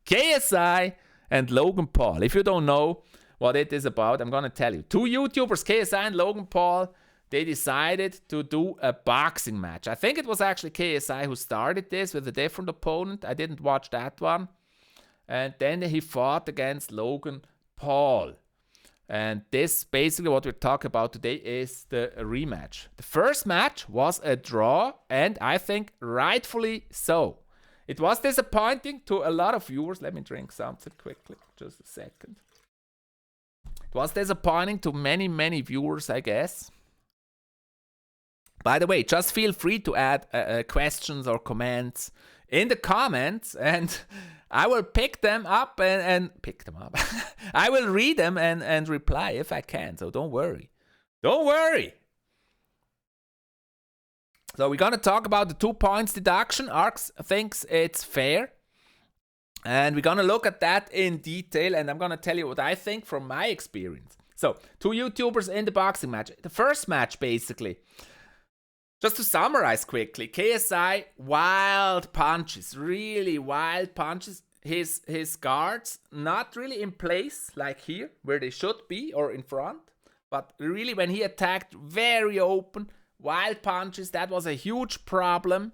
KSI and Logan Paul. If you don't know what it is about, I'm going to tell you. Two YouTubers, KSI and Logan Paul, they decided to do a boxing match. I think it was actually KSI who started this with a different opponent. I didn't watch that one. And then he fought against Logan Paul. And this, basically what we're talking about today, is the rematch. The first match was a draw, and I think rightfully so. It was disappointing to a lot of viewers. Let me drink something quickly, just a second. It was disappointing to many viewers, I guess. By the way, just feel free to add questions or comments in the comments, and I will pick them up and pick them up. I will read them and reply if I can, so don't worry. Don't worry. So we're going to talk about the 2 points deduction. Arx thinks it's fair. And we're going to look at that in detail, and I'm going to tell you what I think from my experience. So, two YouTubers in the boxing match. The first match, basically, just to summarize quickly, KSI, wild punches, really wild punches. His guards not really in place, like here, where they should be, or in front. But really, when he attacked, very open, wild punches. That was a huge problem.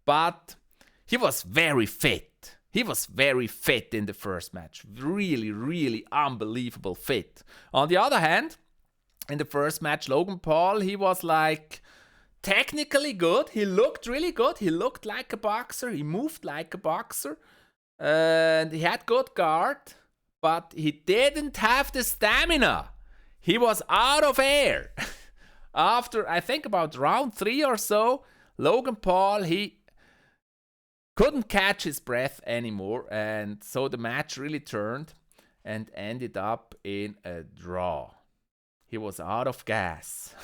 But he was very fit. He was very fit in the first match. Really unbelievable fit. On the other hand, in the first match, Logan Paul, he was like technically good. He looked really good. He looked like a boxer. He moved like a boxer. And he had good guard, but he didn't have the stamina. He was out of air. After, I think, about round 3 or so, Logan Paul, he couldn't catch his breath anymore, and so the match really turned and ended up in a draw. He was out of gas.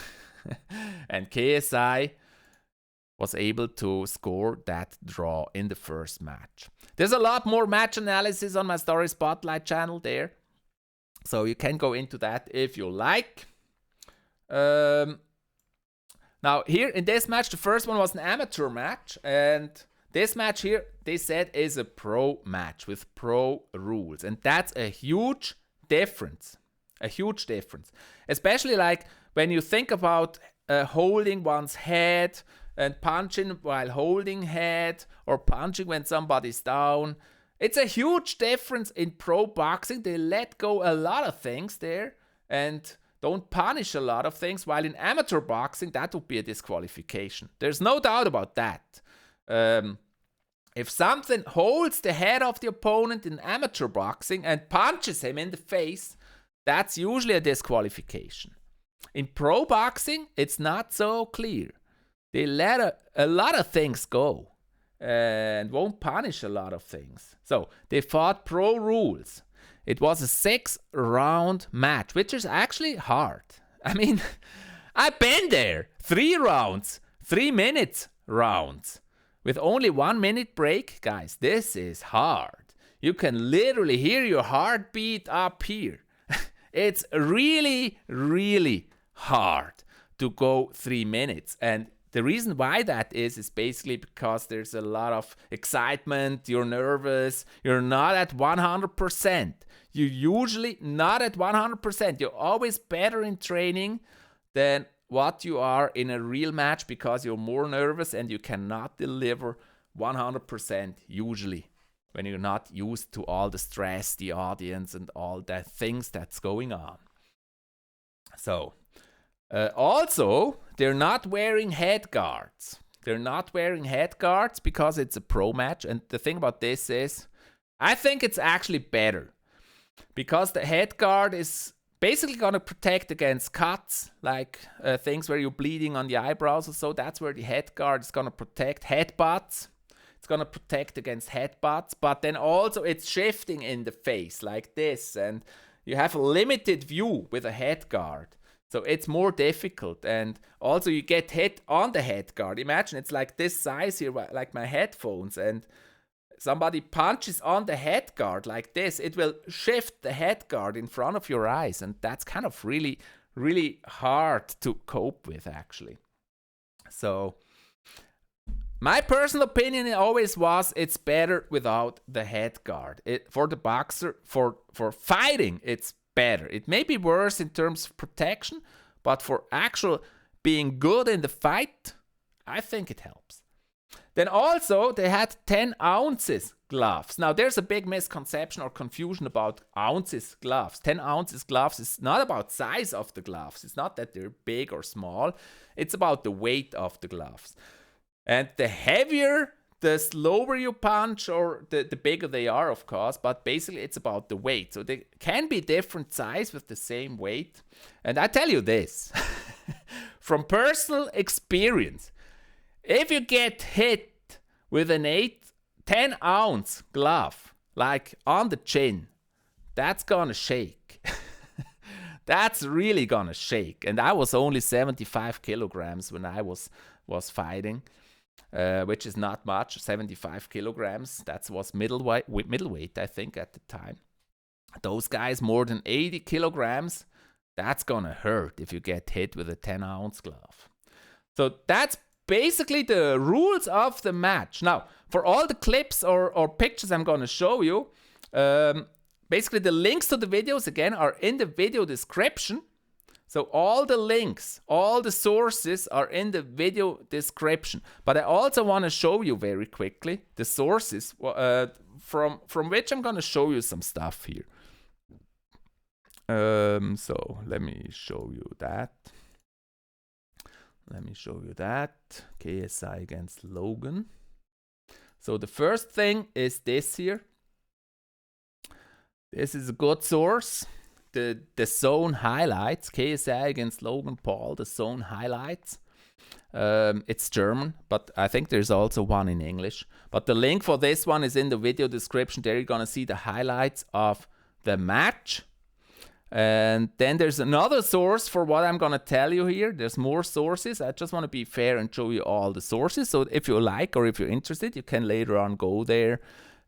And KSI was able to score that draw in the first match. There's a lot more match analysis on my StorySpotlight channel there, so you can go into that if you like. Now here in this match, the first one was an amateur match, and this match here, they said, is a pro match with pro rules. And that's a huge difference. A huge difference. Especially like when you think about holding one's head and punching while holding head, or punching when somebody's down. It's a huge difference in pro boxing. They let go a lot of things there and don't punish a lot of things, while in amateur boxing, that would be a disqualification. There's no doubt about that. If something holds the head of the opponent in amateur boxing and punches him in the face, that's usually a disqualification. In pro boxing, it's not so clear. They let a lot of things go and won't punish a lot of things. So they fought pro rules. It was a 6-round match, which is actually hard. I mean, I've been there. 3 rounds, 3 minutes rounds. With only 1 minute break, guys, this is hard. You can literally hear your heartbeat up here. It's really hard to go 3 minutes. And the reason why that is basically because there's a lot of excitement, you're nervous, you're not at 100%. You're usually not at 100%. You're always better in training than what you are in a real match because you're more nervous and you cannot deliver 100% usually when you're not used to all the stress, the audience, and all the things that's going on. So, also, they're not wearing head guards. They're not wearing head guards because it's a pro match. And the thing about this is, I think it's actually better because the head guard is basically going to protect against cuts, like things where you're bleeding on the eyebrows or so. That's where the head guard is going to protect. Headbutts. It's going to protect against headbutts. But then also it's shifting in the face like this. And you have a limited view with a head guard. So it's more difficult. And also you get hit on the head guard. Imagine it's like this size here, like my headphones. And somebody punches on the head guard like this, it will shift the head guard in front of your eyes. And that's kind of really, really hard to cope with, actually. So my personal opinion always was it's better without the head guard. For the boxer, for fighting, it's better. It may be worse in terms of protection, but for actual being good in the fight, I think it helps. Then also they had 10 ounces gloves. Now there's a big misconception or confusion about ounces gloves. 10 ounces gloves is not about size of the gloves. It's not that they're big or small. It's about the weight of the gloves. And the heavier, the slower you punch, or the bigger they are, of course. But basically, it's about the weight. So they can be different size with the same weight. And I tell you this, from personal experience, if you get hit with an 10-ounce glove, like on the chin, that's gonna shake. That's really gonna shake. And I was only 75 kilograms when I was fighting. Which is not much, 75 kilograms. That was middleweight, I think, at the time. Those guys more than 80 kilograms, that's gonna hurt if you get hit with a 10-ounce glove. So that's basically the rules of the match. Now, for all the clips or pictures I'm gonna show you, basically the links to the videos, again, are in the video description. So all the links, all the sources are in the video description. But I also want to show you very quickly the sources from which I'm going to show you some stuff here. So let me show you that. KSI against Logan. So the first thing is this here. This is a good source. The zone highlights, KSI against Logan Paul, the zone highlights. It's German, but I think there's also one in English. But the link for this one is in the video description. There you're going to see the highlights of the match. And then there's another source for what I'm going to tell you here. There's more sources. I just want to be fair and show you all the sources. So if you like or if you're interested, you can later on go there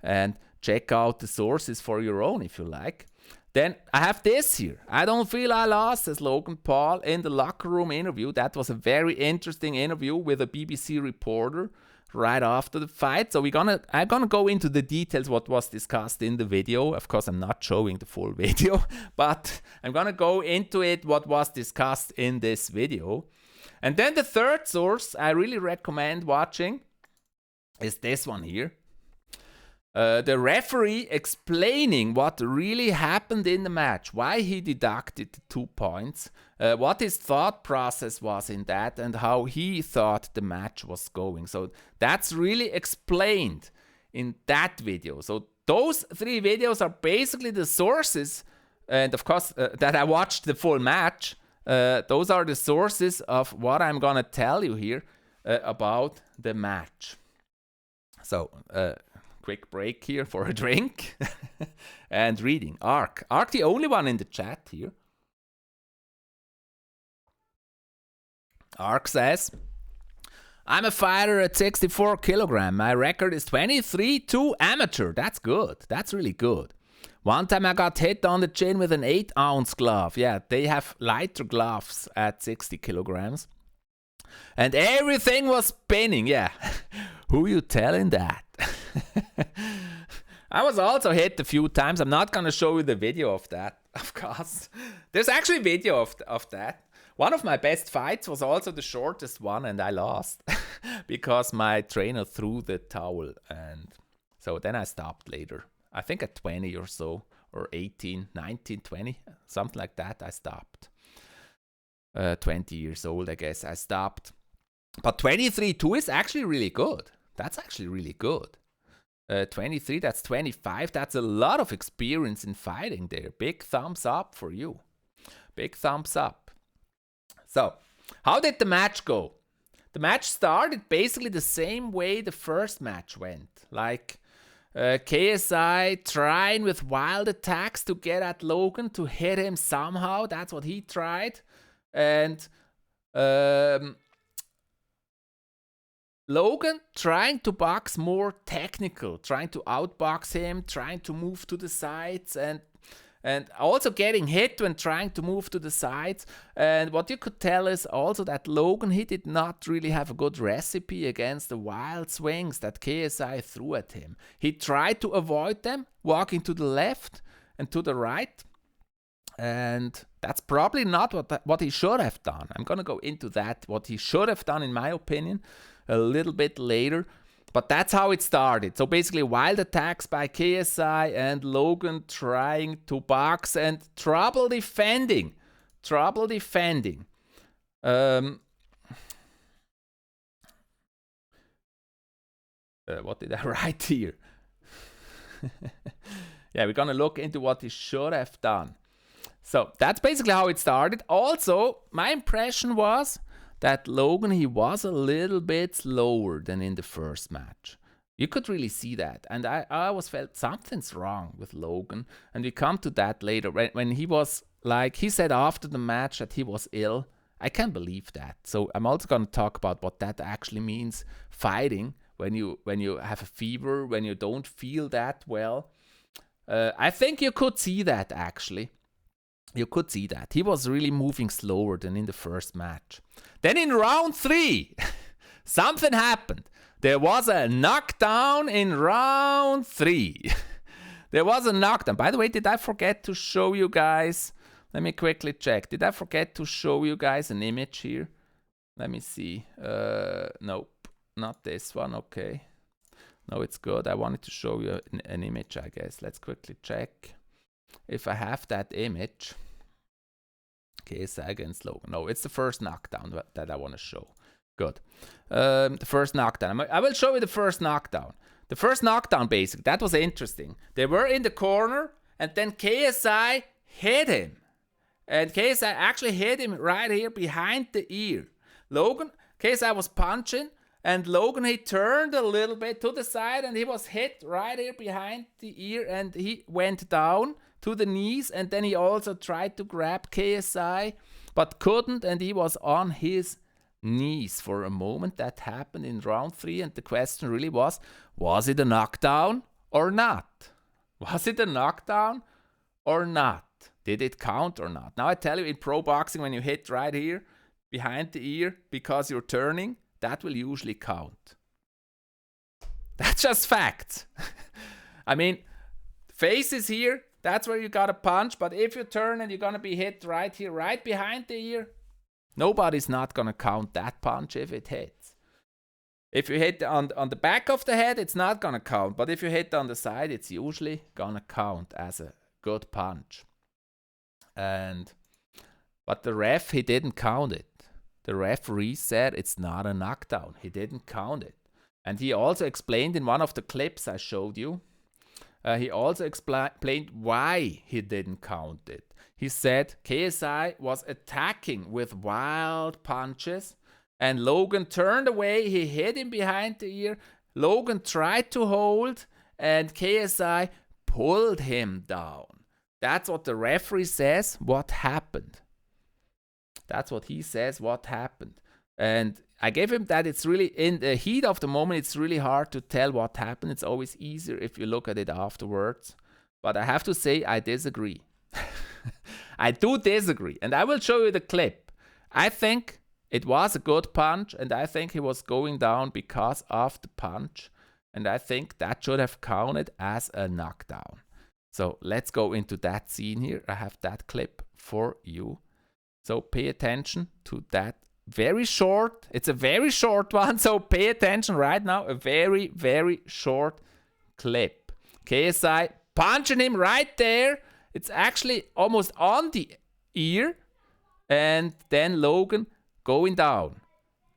and check out the sources for your own if you like. Then I have this here. I don't feel I lost, says Logan Paul in the locker room interview. That was a very interesting interview with a BBC reporter right after the fight. So I'm gonna go into the details what was discussed in the video. Of course, I'm not showing the full video, but I'm gonna go into it what was discussed in this video. And then the third source I really recommend watching is this one here. The referee explaining what really happened in the match, why he deducted the 2 points, what his thought process was in that, and how he thought the match was going. So that's really explained in that video. So those 3 videos are basically the sources, and of course that I watched the full match. Those are the sources of what I'm gonna tell you here about the match. So quick break here for a drink and reading. Ark, the only one in the chat here. Ark says, I'm a fighter at 64 kilogram. My record is 23-2 amateur. That's good. That's really good. One time I got hit on the chin with an 8-ounce glove. Yeah, they have lighter gloves at 60 kilograms. And everything was spinning. Yeah, who you telling that? I was also hit a few times. I'm not going to show you the video of that, of course. There's actually a video of that. One of my best fights was also the shortest one, and I lost because my trainer threw the towel. And so then I stopped later. I think at 20 or so, or 18, 19, 20, something like that, I stopped. 20 years old, I guess, I stopped. But 23-2 is actually really good. That's actually really good. 23, that's 25. That's a lot of experience in fighting there. Big thumbs up for you. Big thumbs up. So, how did the match go? The match started basically the same way the first match went. Like, KSI trying with wild attacks to get at Logan, to hit him somehow. That's what he tried. And Logan trying to box more technical, trying to outbox him, trying to move to the sides, and also getting hit when trying to move to the sides. And what you could tell is also that Logan, he did not really have a good recipe against the wild swings that KSI threw at him. He tried to avoid them, walking to the left and to the right. And that's probably not what he should have done. I'm going to go into that, what he should have done, in my opinion, a little bit later. But that's how it started. So basically wild attacks by KSI and Logan trying to box and trouble defending. What did I write here? Yeah, we're going to look into what he should have done. So that's basically how it started. Also, my impression was that Logan, he was a little bit slower than in the first match. You could really see that. And I always felt something's wrong with Logan. And we come to that later. When he was, like, he said after the match that he was ill. I can't believe that. So I'm also going to talk about what that actually means, fighting, when you have a fever, when you don't feel that well. I think you could see that, actually. You could see that. He was really moving slower than in the first match. Then in round 3, something happened. There was a knockdown in round 3. There was a knockdown. By the way, did I forget to show you guys? Let me quickly check. Did I forget to show you guys an image here? Let me see. Nope, not this one. Okay. No, it's good. I wanted to show you an image, I guess. Let's quickly check if I have that image. KSI against Logan. No, it's the first knockdown that I want to show. Good. The first knockdown. I will show you the first knockdown. The first knockdown, basically, that was interesting. They were in the corner, and then KSI hit him. And KSI actually hit him right here behind the ear. KSI was punching, and Logan, he turned a little bit to the side, and he was hit right here behind the ear, and he went down to the knees, and then he also tried to grab KSI, but couldn't, and he was on his knees for a moment. That happened in round 3, and the question really was it a knockdown or not? Was it a knockdown or not? Did it count or not? Now I tell you, in pro boxing, when you hit right here behind the ear because you're turning, that will usually count. That's just facts. I mean, face is here, that's where you gotta punch, but if you turn and you're gonna be hit right here, right behind the ear, nobody's not gonna count that punch if it hits. If you hit on the back of the head, it's not gonna count, but if you hit on the side, it's usually gonna count as a good punch. But the ref, he didn't count it. The referee said it's not a knockdown. He didn't count it. And he also explained in one of the clips I showed you, he also explained why he didn't count it. He said KSI was attacking with wild punches, and Logan turned away. He hit him behind the ear. Logan tried to hold, and KSI pulled him down. That's what the referee says, what happened. That's what he says, what happened. And I gave him that. It's really, in the heat of the moment, it's really hard to tell what happened. It's always easier if you look at it afterwards. But I have to say, I disagree. I do disagree. And I will show you the clip. I think it was a good punch, and I think he was going down because of the punch. And I think that should have counted as a knockdown. So let's go into that scene here. I have that clip for you. So pay attention to that. Very short. It's a very short one. So pay attention right now. A very, very short clip. KSI punching him right there. It's actually almost on the ear. And then Logan going down.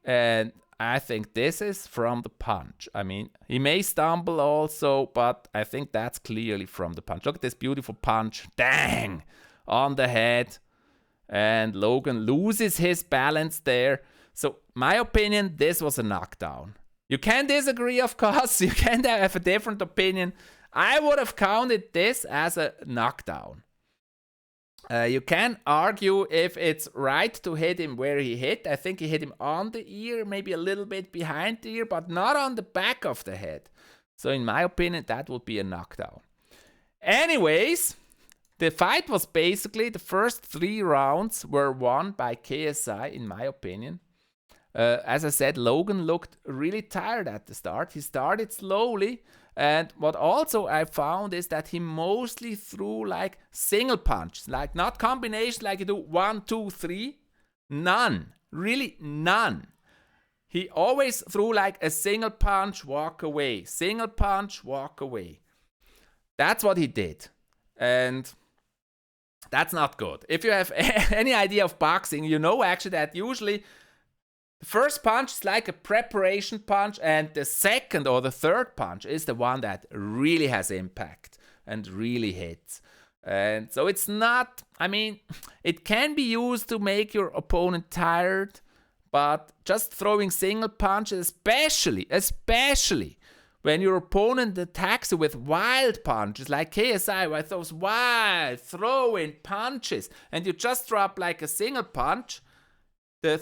And I think this is from the punch. I mean, he may stumble also, but I think that's clearly from the punch. Look at this beautiful punch. Dang! On the head. And Logan loses his balance there. So, my opinion, this was a knockdown. You can disagree, of course. You can have a different opinion. I would have counted this as a knockdown. You can argue if it's right to hit him where he hit. I think he hit him on the ear, maybe a little bit behind the ear, but not on the back of the head. So in my opinion, that would be a knockdown. Anyways, the fight was basically, the first 3 rounds were won by KSI, in my opinion. As I said, Logan looked really tired at the start. He started slowly. And what also I found is that he mostly threw like single punches, like not combinations like you do 1, 2, 3. None. Really none. He always threw like a single punch, walk away. Single punch, walk away. That's what he did. And that's not good. If you have any idea of boxing, you know actually that usually the first punch is like a preparation punch, and the second or the third punch is the one that really has impact and really hits. And so it's not, I mean, it can be used to make your opponent tired, but just throwing single punches, especially when your opponent attacks you with wild punches like KSI, with those wild throwing punches, and you just drop like a single punch, the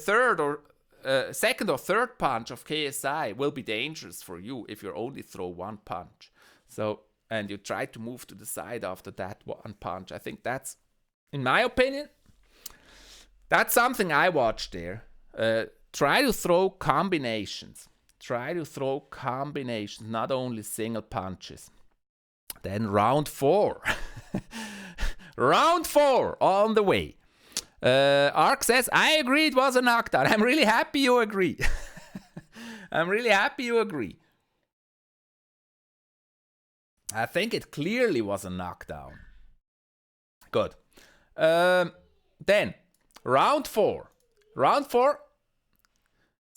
second or third punch of KSI will be dangerous for you if you only throw one punch. So, and you try to move to the side after that one punch. I think that's, in my opinion, that's something I watched there. Try to throw combinations. Not only single punches. Then round 4. Round 4 on the way. Ark says, I agree it was a knockdown. I'm really happy you agree. I think it clearly was a knockdown. Good. Then, round 4.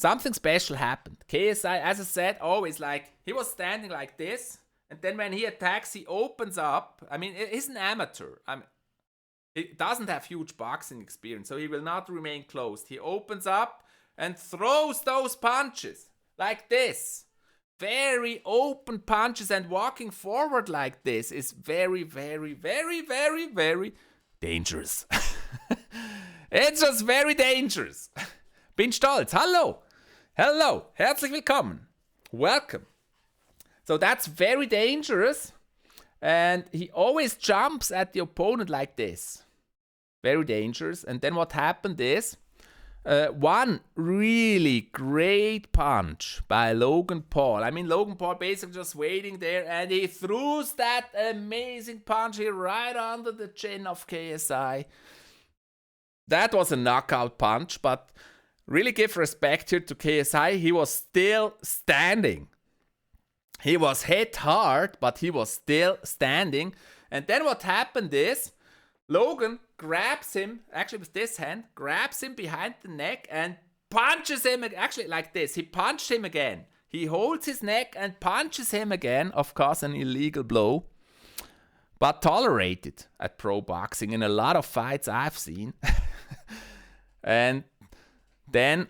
Something special happened. KSI, as I said, always like, he was standing like this, and then when he attacks, he opens up. I mean, he's an amateur. He doesn't have huge boxing experience, so he will not remain closed. He opens up and throws those punches like this. Very open punches, and walking forward like this is very, very, very, very, very dangerous. It's just very dangerous. Bin stolz. Hallo. Herzlich willkommen. Welcome. So that's very dangerous. And he always jumps at the opponent like this. Very dangerous. And then what happened is, one really great punch by Logan Paul. I mean, Logan Paul basically just waiting there, and he throws that amazing punch here right under the chin of KSI. That was a knockout punch, but really give respect here to KSI. He was still standing. He was hit hard, but he was still standing. And then what happened is, Logan grabs him, actually with this hand, grabs him behind the neck and punches him, actually like this. He punched him again. He holds his neck and punches him again. Of course, an illegal blow, but tolerated at pro boxing in a lot of fights I've seen. And then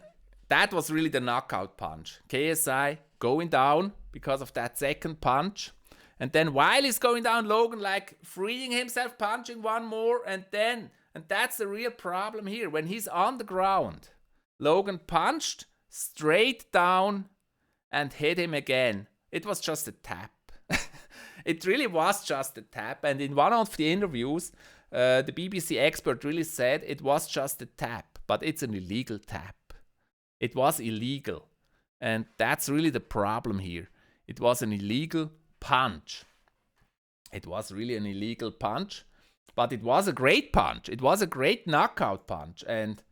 that was really the knockout punch. KSI going down because of that second punch. And then while he's going down, Logan like freeing himself, punching one more, and that's the real problem here. When he's on the ground, Logan punched straight down and hit him again. It was just a tap. It really was just a tap. And in one of the interviews, the BBC expert really said it was just a tap, but it's an illegal tap. It was illegal. And that's really the problem here. It was an illegal punch. It was really an illegal punch, but it was a great punch. It was a great knockout punch. And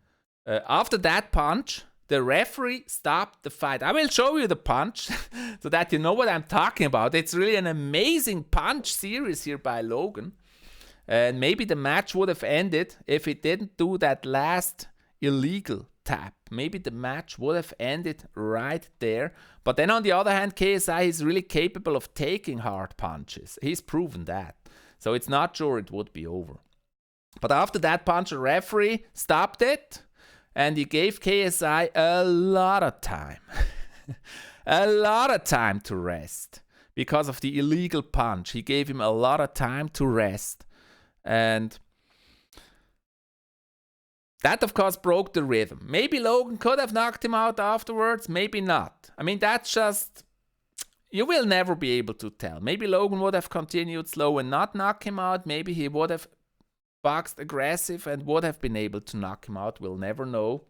after that punch, the referee stopped the fight. I will show you the punch so that you know what I'm talking about. It's really an amazing punch series here by Logan. And maybe the match would have ended if he didn't do that last illegal tap. Maybe the match would have ended right there. But then on the other hand, KSI is really capable of taking hard punches. He's proven that. So it's not sure it would be over. But after that punch, the referee stopped it, and he gave KSI a lot of time. a lot of time to rest because of the illegal punch. He gave him a lot of time to rest. And that, of course, broke the rhythm. Maybe Logan could have knocked him out afterwards, maybe not. I mean, that's just, you will never be able to tell. Maybe Logan would have continued slow and not knock him out. Maybe he would have boxed aggressive and would have been able to knock him out. We'll never know.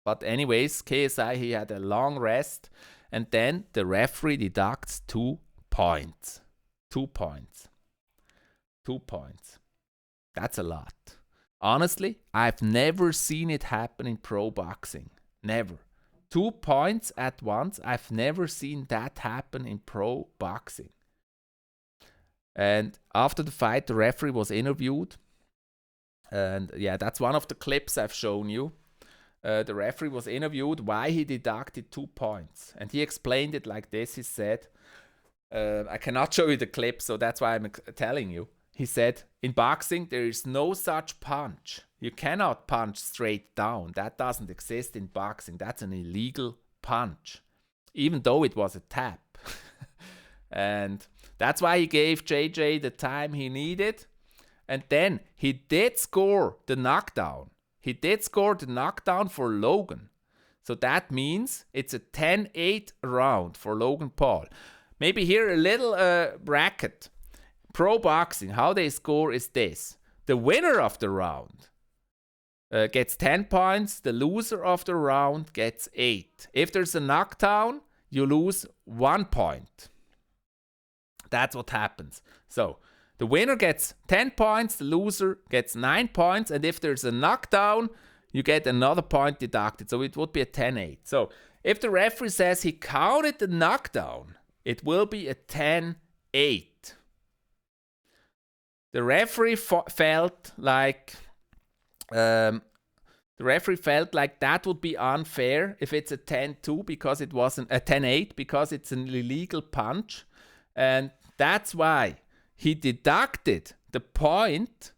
But anyways, KSI, he had a long rest. And then the referee deducts 2 points. 2 points. 2 points. That's a lot. Honestly, I've never seen it happen in pro boxing. Never. 2 points at once. I've never seen that happen in pro boxing. And after the fight, the referee was interviewed. And yeah, that's one of the clips I've shown you. The referee was interviewed why he deducted 2 points. And he explained it like this. He said, I cannot show you the clip, so that's why I'm telling you. He said, in boxing, there is no such punch. You cannot punch straight down. That doesn't exist in boxing. That's an illegal punch, even though it was a tap. And that's why he gave JJ the time he needed. And then he did score the knockdown. He did score the knockdown for Logan. So that means it's a 10-8 round for Logan Paul. Maybe here a little bracket. Pro boxing, how they score is this. The winner of the round gets 10 points. The loser of the round gets 8. If there's a knockdown, you lose 1 point. That's what happens. So the winner gets 10 points. The loser gets 9 points. And if there's a knockdown, you get another point deducted. So it would be a 10-8. So if the referee says he counted the knockdown, it will be a 10-8. The referee felt like that would be unfair if it's a 10-2 because it wasn't a 10-8 because it's an illegal punch, and that's why he deducted the point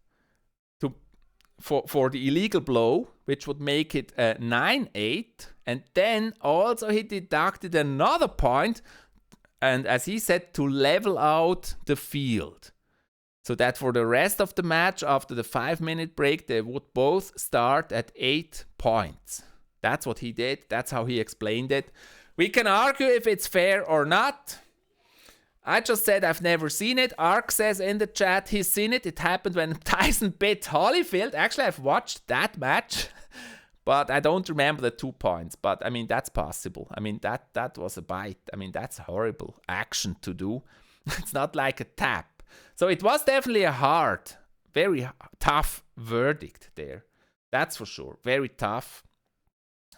for the illegal blow, which would make it a 9-8, and then also he deducted another point, and as he said, to level out the field. So that for the rest of the match, after the 5-minute break, they would both start at 8 points. That's what he did. That's how he explained it. We can argue if it's fair or not. I just said I've never seen it. Ark says in the chat he's seen it. It happened when Tyson bit Holyfield. Actually, I've watched that match, but I don't remember the 2 points. But I mean, that's possible. I mean, that was a bite. I mean, that's horrible action to do. It's not like a tap. So it was definitely a hard, very tough verdict there. That's for sure. Very tough.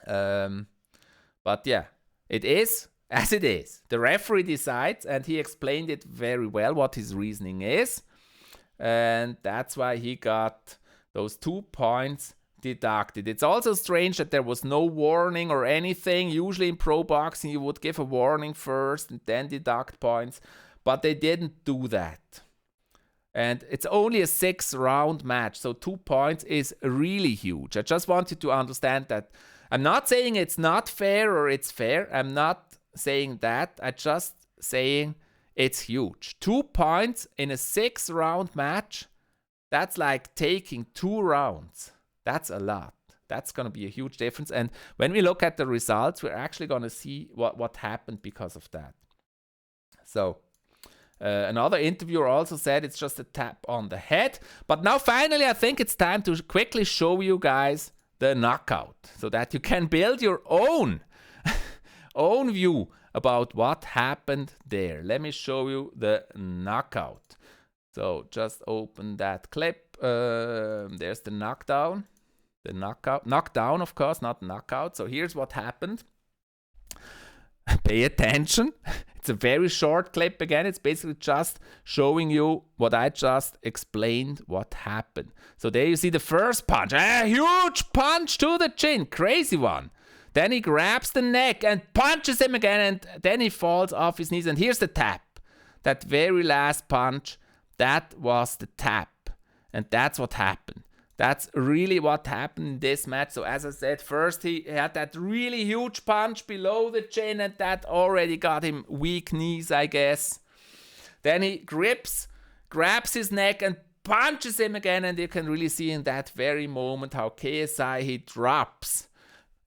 But yeah, it is as it is. The referee decides, and he explained it very well what his reasoning is. And that's why he got those 2 points deducted. It's also strange that there was no warning or anything. Usually in pro boxing, you would give a warning first and then deduct points. But they didn't do that. And it's only a 6-round match, so 2 points is really huge. I just want you to understand that. I'm not saying it's not fair or it's fair. I'm not saying that. I'm just saying it's huge. 2 points in a 6-round match, that's like taking 2 rounds. That's a lot. That's going to be a huge difference. And when we look at the results, we're actually going to see what happened because of that. So another interviewer also said it's just a tap on the head. But now finally, I think it's time to quickly show you guys the knockout so that you can build your own view about what happened there. Let me show you the knockout. So just open that clip. There's the knockdown. The knockdown, of course, not knockout. So here's what happened. Pay attention. It's a very short clip again. It's basically just showing you what I just explained what happened. So there you see the first punch. A huge punch to the chin. Crazy one. Then he grabs the neck and punches him again, and then he falls off his knees. And here's the tap. That very last punch, that was the tap. And that's what happened. That's really what happened in this match. So as I said, first he had that really huge punch below the chin, and that already got him weak knees, I guess. Then he grabs his neck and punches him again, and you can really see in that very moment how KSI, he drops.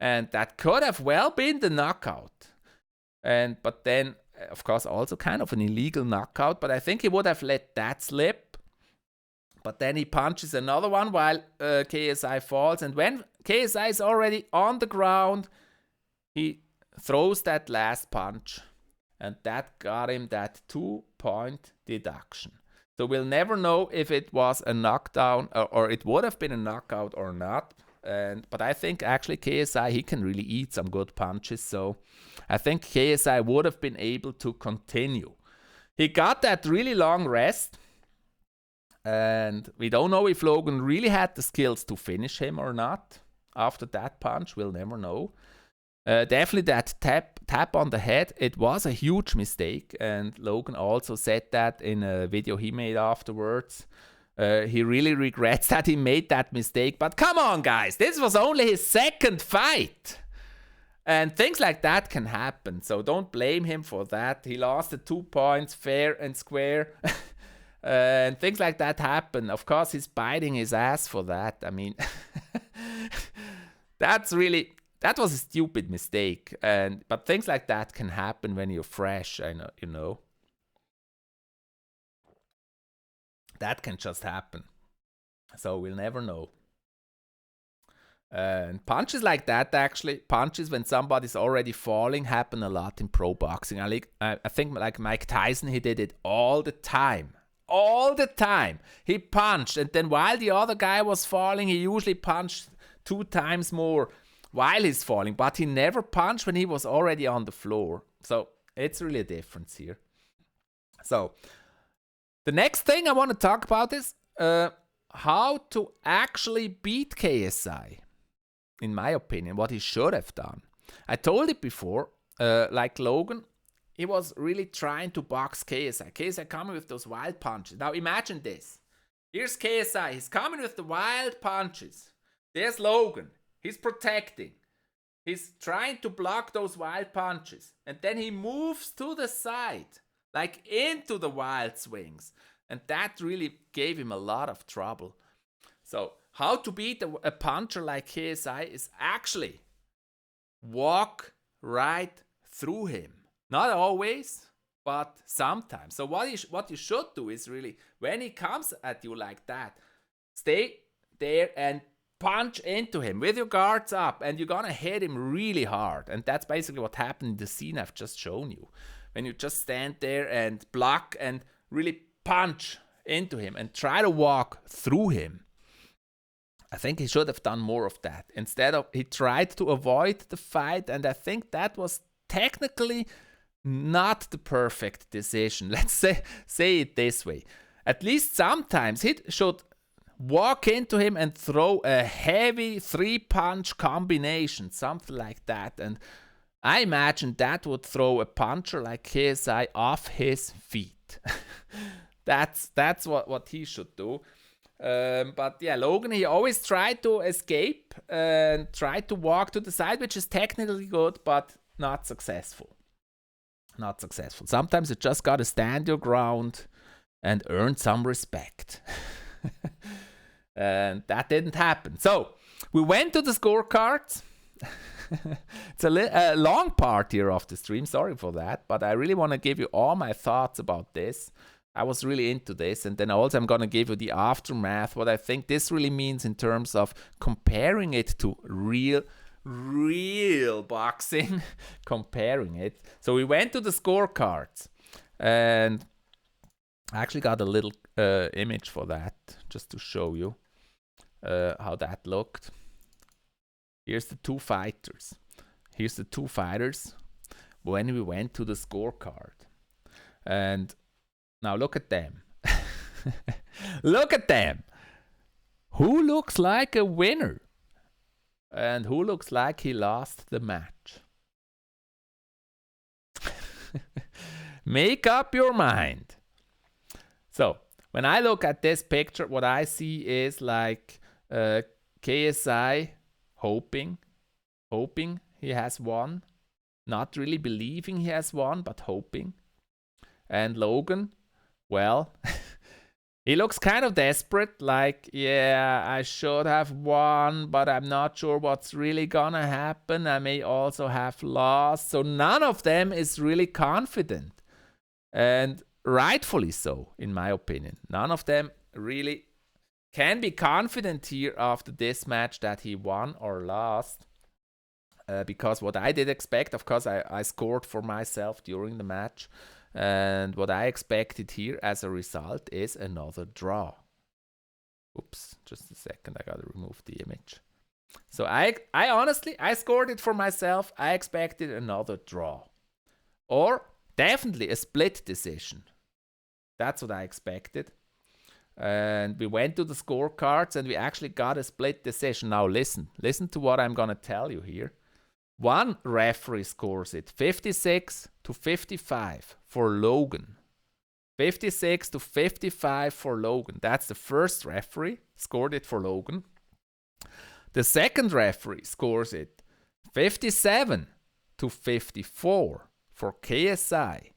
And that could have well been the knockout. But then, of course, also kind of an illegal knockout, but I think he would have let that slip. But then he punches another one while KSI falls. And when KSI is already on the ground, he throws that last punch. And that got him that 2-point deduction. So we'll never know if it was a knockdown or it would have been a knockout or not. But I think actually KSI, he can really eat some good punches. So I think KSI would have been able to continue. He got that really long rest. And we don't know if Logan really had the skills to finish him or not. After that punch, we'll never know. Definitely that tap on the head, it was a huge mistake. And Logan also said that in a video he made afterwards. He really regrets that he made that mistake. But come on, guys, this was only his second fight. And things like that can happen. So don't blame him for that. He lost the 2 points fair and square. And things like that happen. Of course, he's biting his ass for that. I mean, that was a stupid mistake. But things like that can happen when you're fresh, you know. That can just happen. So we'll never know. And punches like that, actually, punches when somebody's already falling, happen a lot in pro boxing. I think like Mike Tyson, he did it all the time. All the time. He punched, and then while the other guy was falling, he usually punched 2 times more while he's falling. But he never punched when he was already on the floor. So it's really a difference here. So the next thing I want to talk about is how to actually beat KSI. In my opinion, what he should have done. I told it before, like Logan, he was really trying to box KSI. KSI coming with those wild punches. Now imagine this. Here's KSI. He's coming with the wild punches. There's Logan. He's protecting. He's trying to block those wild punches. And then he moves to the side, like into the wild swings. And that really gave him a lot of trouble. So how to beat a puncher like KSI is actually walk right through him. Not always, but sometimes. So what you should do is really, when he comes at you like that, stay there and punch into him with your guards up, and you're gonna hit him really hard. And that's basically what happened in the scene I've just shown you. When you just stand there and block and really punch into him and try to walk through him. I think he should have done more of that. Instead of, he tried to avoid the fight, and I think that was technically not the perfect decision. Let's say it this way. At least sometimes he should walk into him and throw a heavy 3-punch combination, something like that. And I imagine that would throw a puncher like KSI off his feet. That's what he should do. But yeah, Logan, he always tried to escape and tried to walk to the side, which is technically good, but not successful. Not successful. Sometimes you just gotta stand your ground and earn some respect. And that didn't happen. So we went to the scorecards. It's a long part here of the stream. Sorry for that, but I really want to give you all my thoughts about this. I was really into this, and then also I'm going to give you the aftermath, what I think this really means in terms of comparing it to real boxing, comparing it. So we went to the scorecards, and I actually got a little image for that, just to show you how that looked. Here's the 2 fighters. Here's the 2 fighters when we went to the scorecard. And now look at them. Look at them. Who looks like a winner? And who looks like he lost the match? Make up your mind. So, when I look at this picture, what I see is like KSI hoping he has won. Not really believing he has won, but hoping. And Logan, well, he looks kind of desperate, like, yeah, I should have won, but I'm not sure what's really gonna happen. I may also have lost. So none of them is really confident. And rightfully so, in my opinion. None of them really can be confident here after this match that he won or lost. Because what I did expect, of course, I scored for myself during the match. And what I expected here as a result is another draw. Oops, just a second, I gotta remove the image. So I honestly, I scored it for myself. I expected another draw. Or definitely a split decision. That's what I expected. And we went to the scorecards and we actually got a split decision. Now listen to what I'm gonna tell you here. One referee scores it 56-55 for Logan. 56-55 for Logan. That's the first referee, scored it for Logan. The second referee scores it 57-54 for KSI,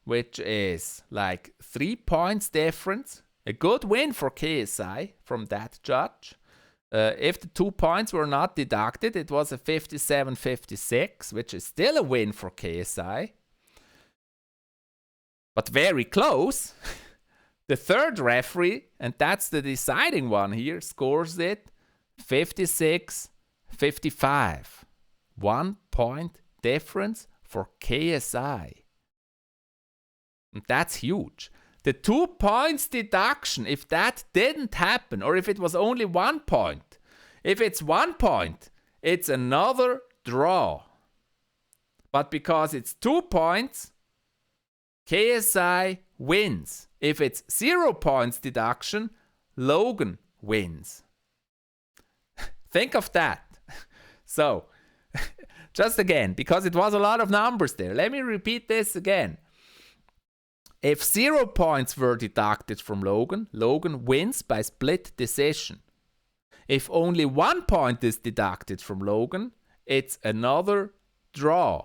which is like 3 points difference. A good win for KSI from that judge. If the 2 points were not deducted, it was a 57-56, which is still a win for KSI. But very close. The third referee, and that's the deciding one here, scores it 56-55. 1 point difference for KSI. And that's huge. The 2 points deduction, if that didn't happen, or if it was only 1 point, if it's 1 point, it's another draw. But because it's 2 points, KSI wins. If it's 0 points deduction, Logan wins. Think of that. So, just again, because it was a lot of numbers there, let me repeat this again. If 0 points were deducted from Logan, Logan wins by split decision. If only 1 point is deducted from Logan, it's another draw.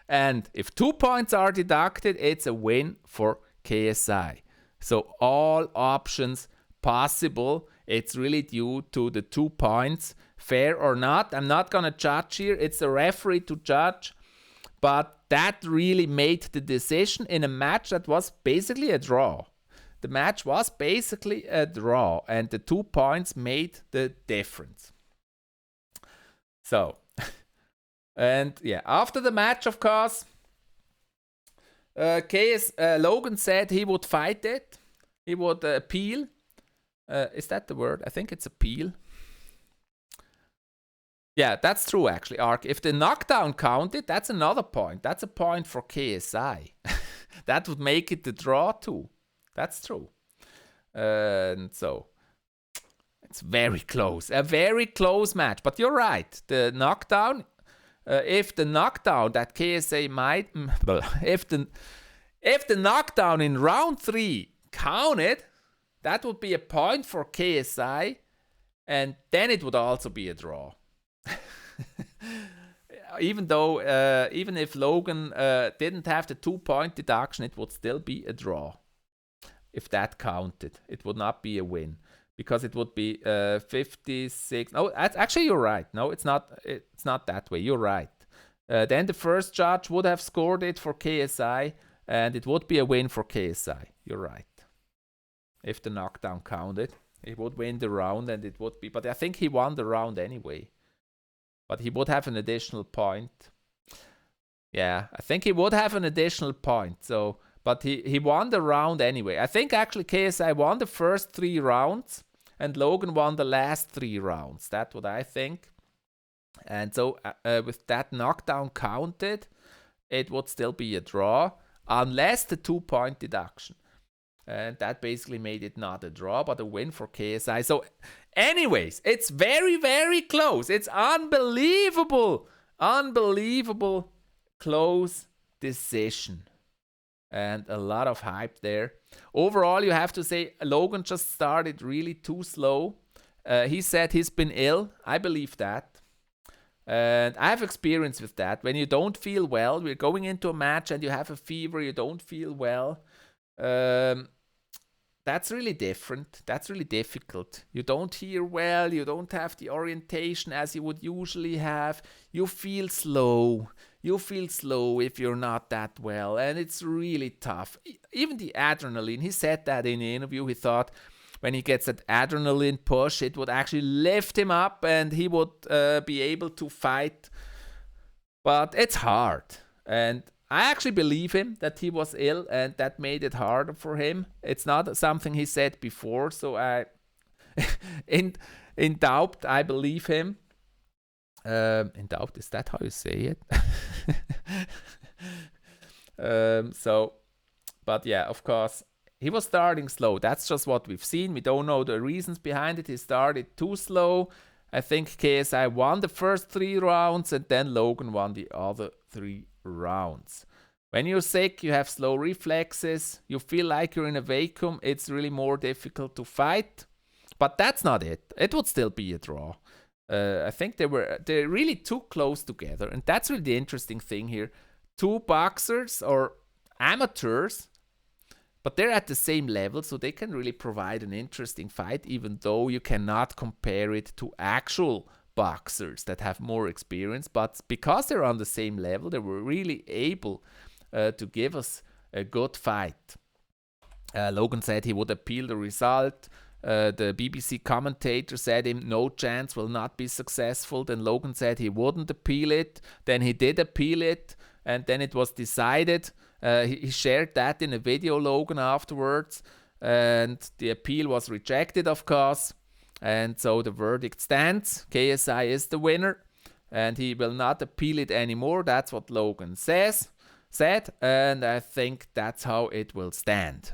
And if 2 points are deducted, it's a win for KSI. So all options possible. It's really due to the 2 points. Fair or not, I'm not going to judge here. It's the referee to judge. But that really made the decision in a match that was basically a draw. The match was basically a draw, and the 2 points made the difference. So, and yeah, after the match, of course, Logan said he would fight it. He would appeal. Is that the word? I think it's appeal. Yeah, that's true actually, Ark. If the knockdown counted, that's another point. That's a point for KSI. That would make it the draw too. That's true. And so, it's very close. A very close match. But you're right. The knockdown, if the knockdown that KSI might... if the knockdown in round 3 counted, that would be a point for KSI. And then it would also be a draw. Even if Logan didn't have the 2 point deduction, it would still be a draw. If that counted, it would not be a win because it would be 56. No, actually you're right. No, it's not that way. You're right. Then the first judge would have scored it for KSI, and it would be a win for KSI. You're right. If the knockdown counted, he would win the round, and it would be. But I think he won the round anyway. But he would have an additional point. Yeah, I think he would have an additional point. So, but he won the round anyway. I think actually KSI won the first 3 rounds and Logan won the last 3 rounds. That's what I think. And so with that knockdown counted, it would still be a draw unless the 2 point deduction. And that basically made it not a draw, but a win for KSI. So anyways, it's very, very close. It's unbelievable close decision. and a lot of hype there. Overall, you have to say Logan just started really too slow. He said he's been ill. I believe that. And I have experience with that. When you don't feel well, we're going into a match and you have a fever, you don't feel well. That's really different. That's really difficult. You don't hear well. You don't have the orientation as you would usually have. You feel slow. You feel slow if you're not that well. And it's really tough. Even the adrenaline, he said that in the interview. He thought when he gets that adrenaline push, it would actually lift him up and he would be able to fight. But it's hard. And I actually believe him that he was ill and that made it harder for him. It's not something he said before, so I, in doubt, I believe him. In doubt, is that how you say it? But yeah, of course, he was starting slow. That's just what we've seen. We don't know the reasons behind it. He started too slow. I think KSI won the first 3 rounds and then Logan won the other 3 rounds. When you're sick, you have slow reflexes, you feel like you're in a vacuum, it's really more difficult to fight. But that's not it. It would still be a draw. I think they're really too close together, and that's really the interesting thing here. 2 boxers or amateurs, but they're at the same level, so they can really provide an interesting fight, even though you cannot compare it to actual boxers that have more experience. But because they're on the same level, they were really able to give us a good fight. Logan said he would appeal the result. The BBC commentator said him no chance, will not be successful. Then Logan said he wouldn't appeal it. Then he did appeal it, and then it was decided. He shared that in a video, Logan, afterwards, and the appeal was rejected, of course. And so the verdict stands. KSI is the winner, and he will not appeal it anymore. That's what Logan said, and I think that's how it will stand.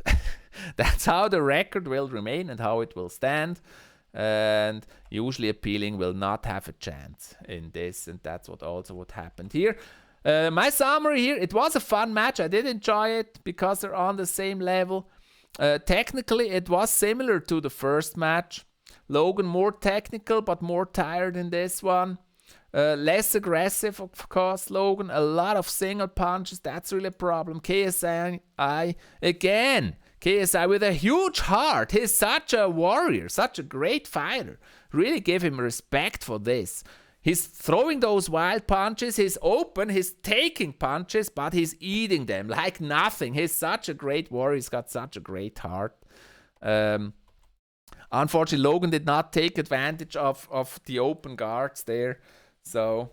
That's how the record will remain and how it will stand. And usually appealing will not have a chance in this, and that's what also what happened here. My summary here, it was a fun match. I did enjoy it because they're on the same level. Technically, it was similar to the first match. Logan more technical, but more tired in this one. Less aggressive, of course, Logan. A lot of single punches. That's really a problem. KSI, again, KSI with a huge heart. He's such a warrior, such a great fighter. Really give him respect for this. He's throwing those wild punches. He's open. He's taking punches, but he's eating them like nothing. He's such a great warrior. He's got such a great heart. Unfortunately, Logan did not take advantage of the open guards there. So,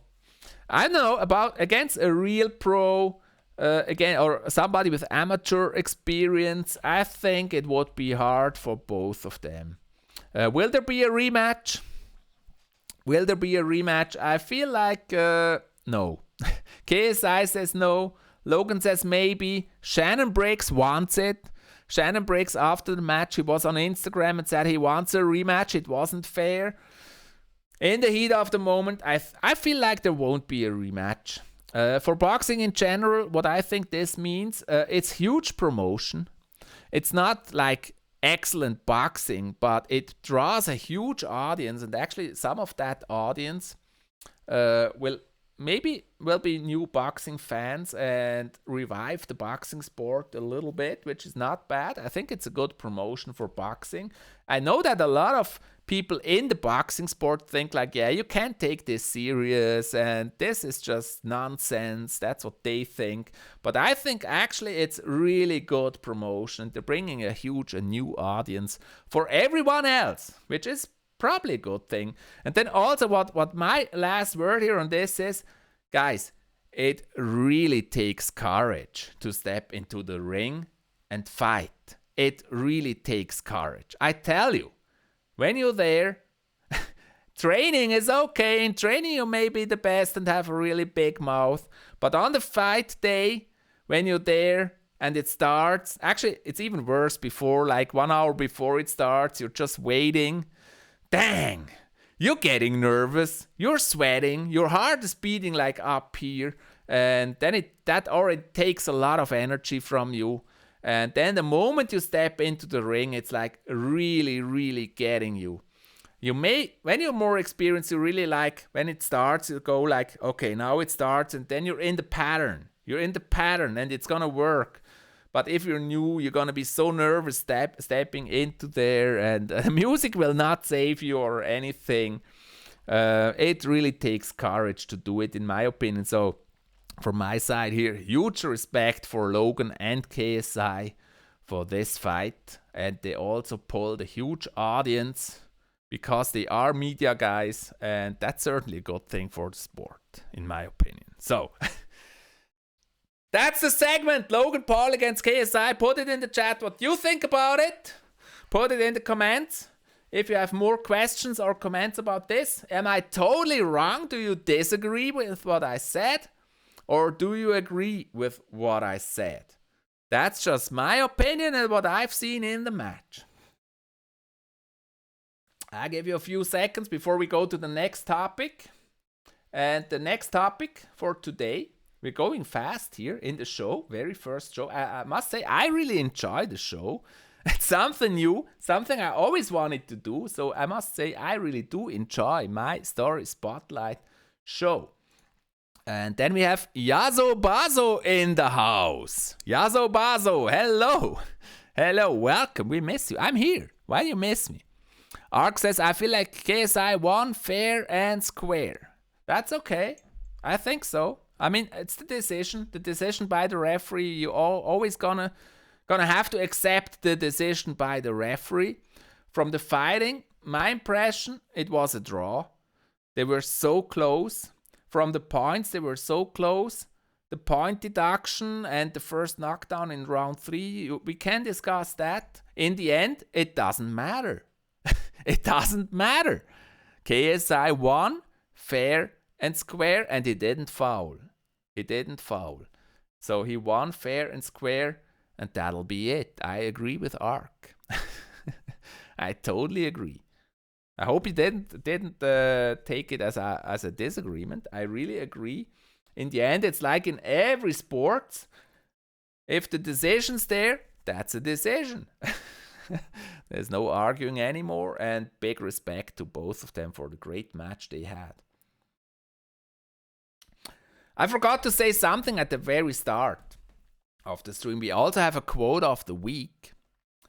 I don't know, about against a real pro, again, or somebody with amateur experience, I think it would be hard for both of them. Will there be a rematch? Will there be a rematch? I feel like no. KSI says no. Logan says maybe. Shannon Briggs wants it. Shannon Briggs, after the match, he was on Instagram and said he wants a rematch. It wasn't fair. In the heat of the moment, I feel like there won't be a rematch. For boxing in general, what I think this means, it's huge promotion. It's not like excellent boxing, but it draws a huge audience, and actually some of that audience will be new boxing fans and revive the boxing sport a little bit, which is not bad. I think it's a good promotion for boxing. I know that a lot of people in the boxing sport think like, yeah, you can't take this serious and this is just nonsense. That's what they think. But I think actually it's really good promotion. They're bringing a new audience for everyone else, which is probably a good thing. And then also what my last word here on this is, guys, it really takes courage to step into the ring and fight. It really takes courage. I tell you, when you're there, training is okay. In training, you may be the best and have a really big mouth. But on the fight day, when you're there and it starts, actually, it's even worse before, like 1 hour before it starts, you're just waiting. Dang, you're getting nervous. You're sweating. Your heart is beating like up here. and then that already takes a lot of energy from you. And then the moment you step into the ring, it's like really, really getting you. When you're more experienced, you really like, when it starts, you go like, okay, now it starts, and then you're in the pattern. You're in the pattern, and it's gonna work. But if you're new, you're gonna be so nervous stepping into there, and music will not save you or anything. It really takes courage to do it, in my opinion. So, from my side here, huge respect for Logan and KSI for this fight. And they also pulled a huge audience because they are media guys. And that's certainly a good thing for the sport, in my opinion. So, that's the segment. Logan Paul against KSI. Put it in the chat what you think about it. Put it in the comments. If you have more questions or comments about this. Am I totally wrong? Do you disagree with what I said? Or do you agree with what I said? That's just my opinion and what I've seen in the match. I give you a few seconds before we go to the next topic. And the next topic for today, we're going fast here in the show, very first show. I must say, I really enjoy the show. It's something new, something I always wanted to do. So I must say, I really do enjoy my Story Spotlight show. And then we have 𝗀𝗻𝗶𝗶𝗶 in the house. 𝗀𝗻𝗶𝗶𝗶, hello. Hello, welcome. We miss you. I'm here. Why do you miss me? Ark says, I feel like KSI won fair and square. That's okay. I think so. I mean, it's the decision. The decision by the referee. You always gonna have to accept the decision by the referee. From the fighting, my impression, it was a draw. They were so close. From the points, they were so close. The point deduction and the first knockdown in round 3, we can discuss that. In the end, it doesn't matter. It doesn't matter. KSI won fair and square, and he didn't foul. He didn't foul. So he won fair and square, and that'll be it. I agree with Ark. I totally agree. I hope you didn't take it as a disagreement. I really agree. In the end, it's like in every sport. If the decision's there, that's a decision. There's no arguing anymore, and big respect to both of them for the great match they had. I forgot to say something at the very start of the stream. We also have a quote of the week.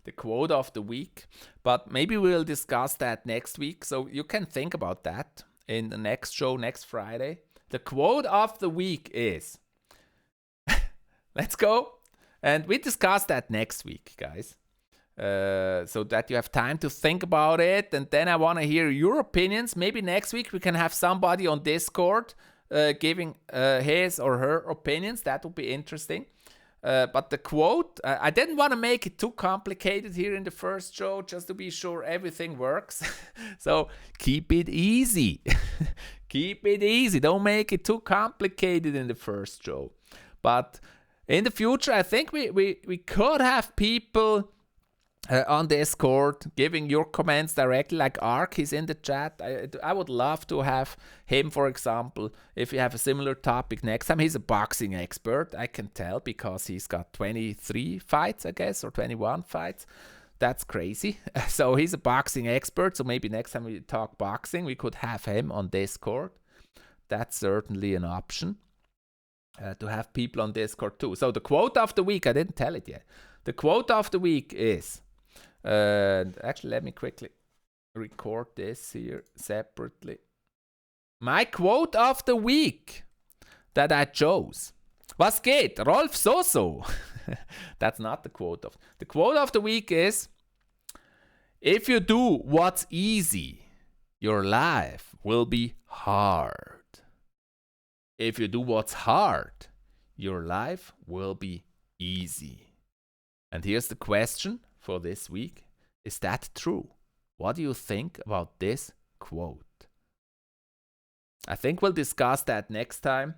The quote of the week, but maybe we'll discuss that next week, so you can think about that in the next show next Friday. The quote of the week is, let's go, and we discuss that next week, guys, so that you have time to think about it, and then I want to hear your opinions. Maybe next week we can have somebody on Discord giving his or her opinions. That would be interesting. But the quote, I didn't want to make it too complicated here in the first show, just to be sure everything works. So keep it easy. Keep it easy. Don't make it too complicated in the first show. But in the future, I think we could have people on Discord giving your comments directly, like Ark is in the chat. I would love to have him, for example, if you have a similar topic next time. He's a boxing expert, I can tell, because he's got 23 fights, I guess, or 21 fights. That's crazy. So he's a boxing expert, so maybe next time we talk boxing, we could have him on Discord. That's certainly an option, to have people on Discord too. So the quote of the week, I didn't tell it yet. The quote of the week is, actually, let me quickly record this here separately. My quote of the week that I chose. Was geht? Rolf Soso. That's not the quote of. The quote of the week is, if you do what's easy, your life will be hard. If you do what's hard, your life will be easy. And here's the question for this week. Is that true? What do you think about this quote? I think we'll discuss that next time.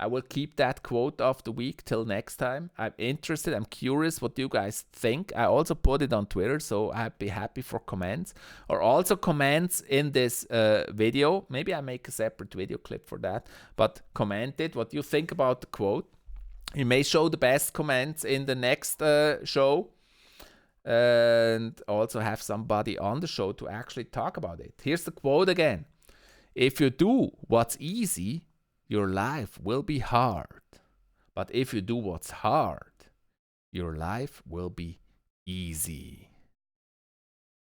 I will keep that quote of the week till next time. I'm interested. I'm curious what you guys think. I also put it on Twitter, so I'd be happy for comments. Or also comments in this video. Maybe I make a separate video clip for that. But comment it, what you think about the quote. You may show the best comments in the next show. And also have somebody on the show to actually talk about it. Here's the quote again. If you do what's easy, your life will be hard. But if you do what's hard, your life will be easy.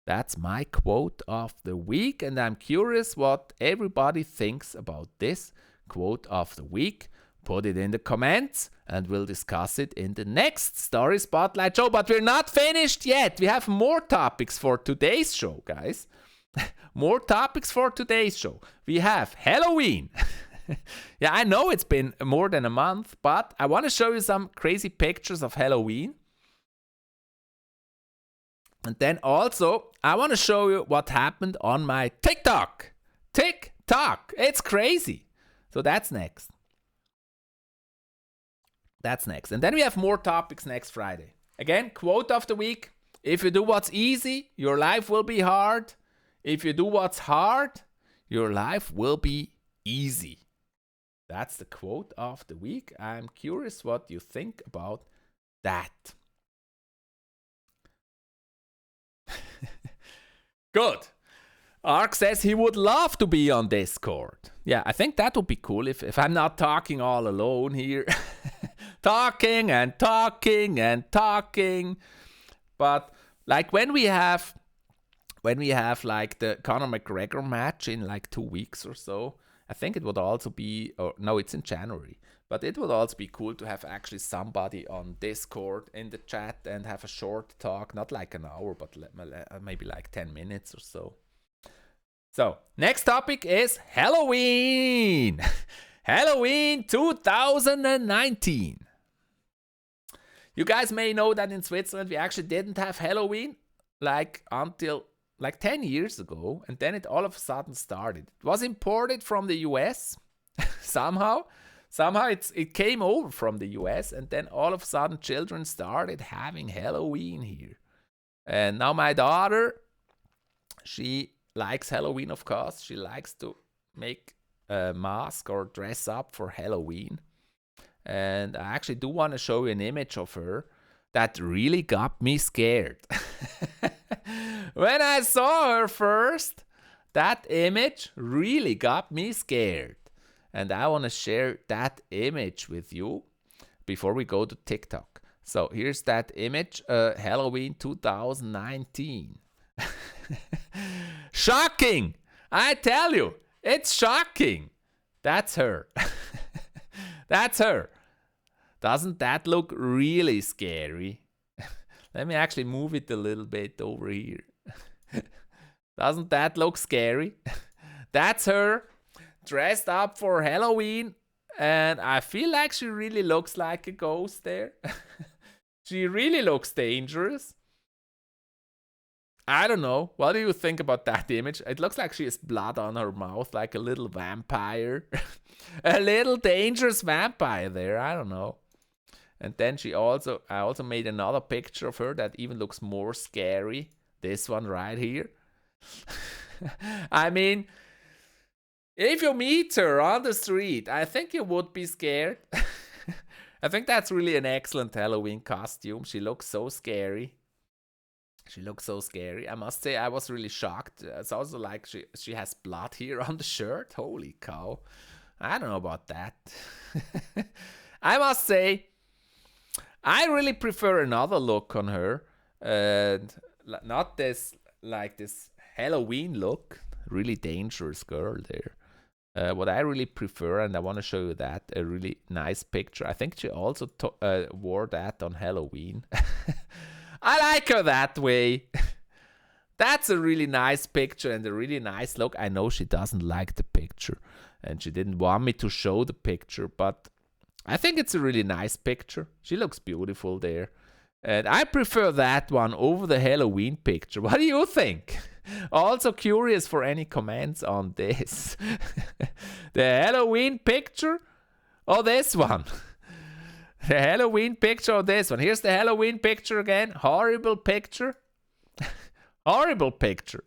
That's my quote of the week, and I'm curious what everybody thinks about this quote of the week. Put it in the comments, and we'll discuss it in the next Story Spotlight show. But we're not finished yet. We have more topics for today's show, guys. More topics for today's show. We have Halloween. Yeah, I know it's been more than a month, but I want to show you some crazy pictures of Halloween. And then also, I want to show you what happened on my TikTok. TikTok. It's crazy. So that's next. That's next. And then we have more topics next Friday. Again, quote of the week. If you do what's easy, your life will be hard. If you do what's hard, your life will be easy. That's the quote of the week. I'm curious what you think about that. Good. Ark says he would love to be on Discord. Yeah, I think that would be cool if I'm not talking all alone here. Talking and talking and talking. But like when we have like the Conor McGregor match in like 2 weeks or so, I think it would also be, or no, it's in January, but it would also be cool to have actually somebody on Discord in the chat and have a short talk, not like an hour, but maybe like 10 minutes or so. So, next topic is Halloween. Halloween 2019. You guys may know that in Switzerland we actually didn't have Halloween like until like 10 years ago, and then it all of a sudden started. It was imported from the US somehow it came over from the US, and then all of a sudden children started having Halloween here. And now my daughter, she likes Halloween, of course. She likes to make a mask or dress up for Halloween. And I actually do want to show you an image of her that really got me scared. When I saw her first, that image really got me scared. And I want to share that image with you before we go to TikTok. So here's that image, Halloween 2019. Shocking! I tell you, it's shocking. That's her. That's her. Doesn't that look really scary? Let me actually move it a little bit over here. Doesn't that look scary? That's her, dressed up for Halloween, and I feel like she really looks like a ghost there. She really looks dangerous. I don't know. What do you think about that image? It looks like she has blood on her mouth, like a little vampire. A little dangerous vampire there. I don't know. And then I also made another picture of her that even looks more scary. This one right here. I mean, if you meet her on the street, I think you would be scared. I think that's really an excellent Halloween costume. She looks so scary. She looks so scary. I must say, I was really shocked. It's also like she has blood here on the shirt. Holy cow. I don't know about that. I must say, I really prefer another look on her. Not this, like this Halloween look. Really dangerous girl there. What I really prefer, and I want to show you that, a really nice picture. I think she also wore that on Halloween. I like her that way. That's a really nice picture and a really nice look. I know she doesn't like the picture and she didn't want me to show the picture, but I think it's a really nice picture. She looks beautiful there. And I prefer that one over the Halloween picture. What do you think? Also curious for any comments on this. The Halloween picture Oh, this one. The Halloween picture of this one. Here's the Halloween picture again. Horrible picture. Horrible picture.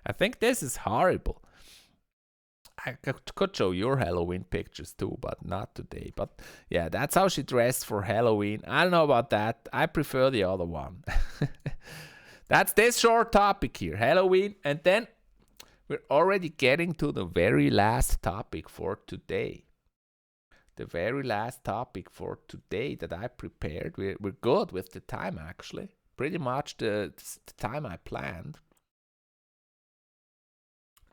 I think this is horrible. I could show your Halloween pictures too, but not today. But yeah, that's how she dressed for Halloween. I don't know about that. I prefer the other one. That's this short topic here, Halloween. And then we're already getting to the very last topic for today. The very last topic for today that I prepared. We're good with the time, actually. Pretty much the time I planned.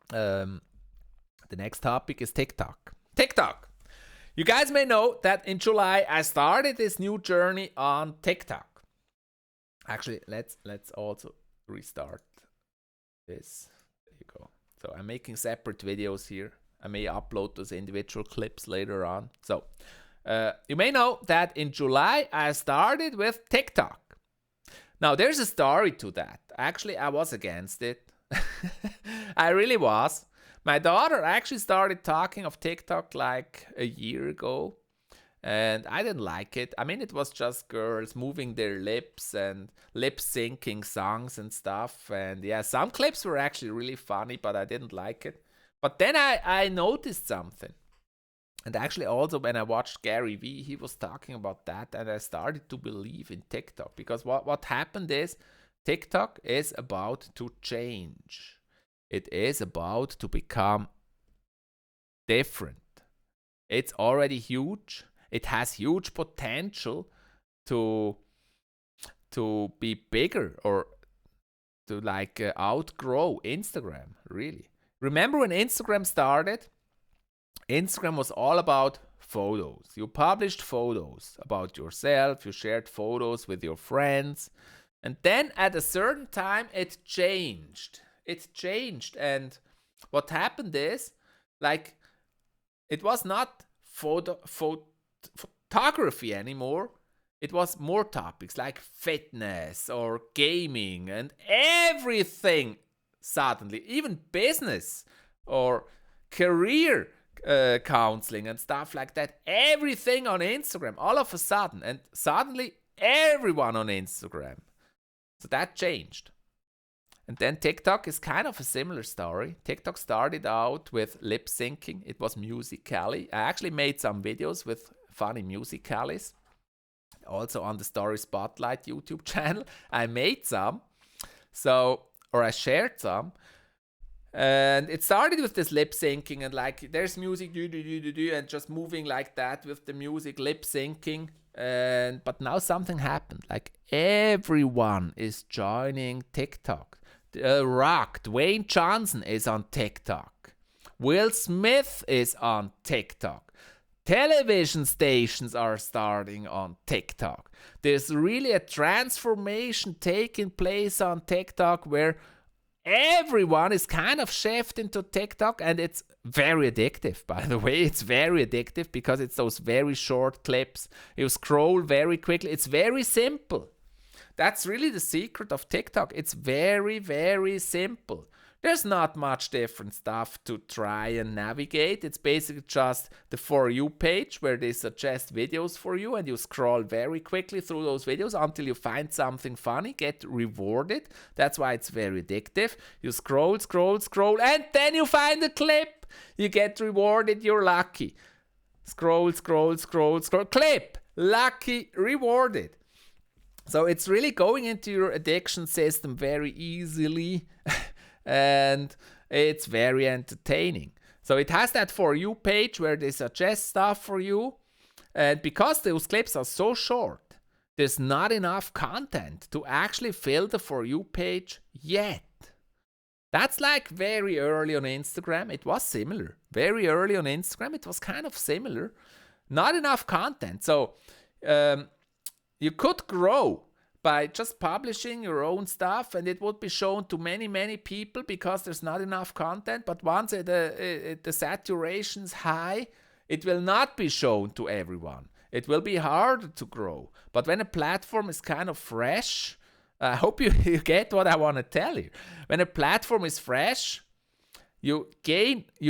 The next topic is TikTok. TikTok. You guys may know that in July I started this new journey on TikTok. Actually, let's also restart this. There you go. So I'm making separate videos here. I may upload those individual clips later on. So you may know that in July I started with TikTok. Now there's a story to that. Actually, I was against it. I really was. My daughter actually started talking of TikTok like a year ago, and I didn't like it. I mean, it was just girls moving their lips and lip syncing songs and stuff. And yeah, some clips were actually really funny, but I didn't like it. But then I noticed something. And actually also when I watched KSI_𝗵𝗶𝗹, he was talking about that, and I started to believe in TikTok. Because what happened is TikTok is about to change. It is about to become different. It's already huge. It has huge potential to be bigger or to like outgrow Instagram, really. Remember when Instagram started? Instagram was all about photos. You published photos about yourself. You shared photos with your friends. And then at a certain time, it changed. It changed, and what happened is, like, it was not photography anymore. It was more topics like fitness or gaming and everything suddenly, even business or career counseling and stuff like that. Everything on Instagram, all of a sudden, and suddenly everyone on Instagram. So that changed. And then TikTok is kind of a similar story. TikTok started out with lip syncing. It was Musical.ly. I actually made some videos with funny Musical.lys. Also on the StorySpotlight YouTube channel. I made some. Or I shared some. And it started with this lip syncing and like there's music and just moving like that with the music, lip syncing. But now something happened. Like everyone is joining TikTok. Rock, Dwayne Johnson is on TikTok. Will Smith is on TikTok. Television stations are starting on TikTok. There's really a transformation taking place on TikTok where everyone is kind of shifting to TikTok, and it's very addictive, by the way. It's very addictive because it's those very short clips. You scroll very quickly. It's very simple. That's really the secret of TikTok. It's very, very simple. There's not much different stuff to try and navigate. It's basically just the For You page where they suggest videos for you and you scroll very quickly through those videos until you find something funny, get rewarded. That's why it's very addictive. You scroll, and then you find a clip. You get rewarded, you're lucky. Scroll, clip, lucky, rewarded. So it's really going into your addiction system very easily and it's very entertaining. So it has that For You page where they suggest stuff for you, and because those clips are so short, there's not enough content to actually fill the For You page yet. That's like very early on Instagram. It was similar. Very early on Instagram, it was kind of similar. Not enough content. So you could grow by just publishing your own stuff and it would be shown to many, many people because there's not enough content. But once the saturation's high, it will not be shown to everyone. It will be harder to grow. But when a platform is kind of fresh, I hope you get what I want to tell you. When a platform is fresh, you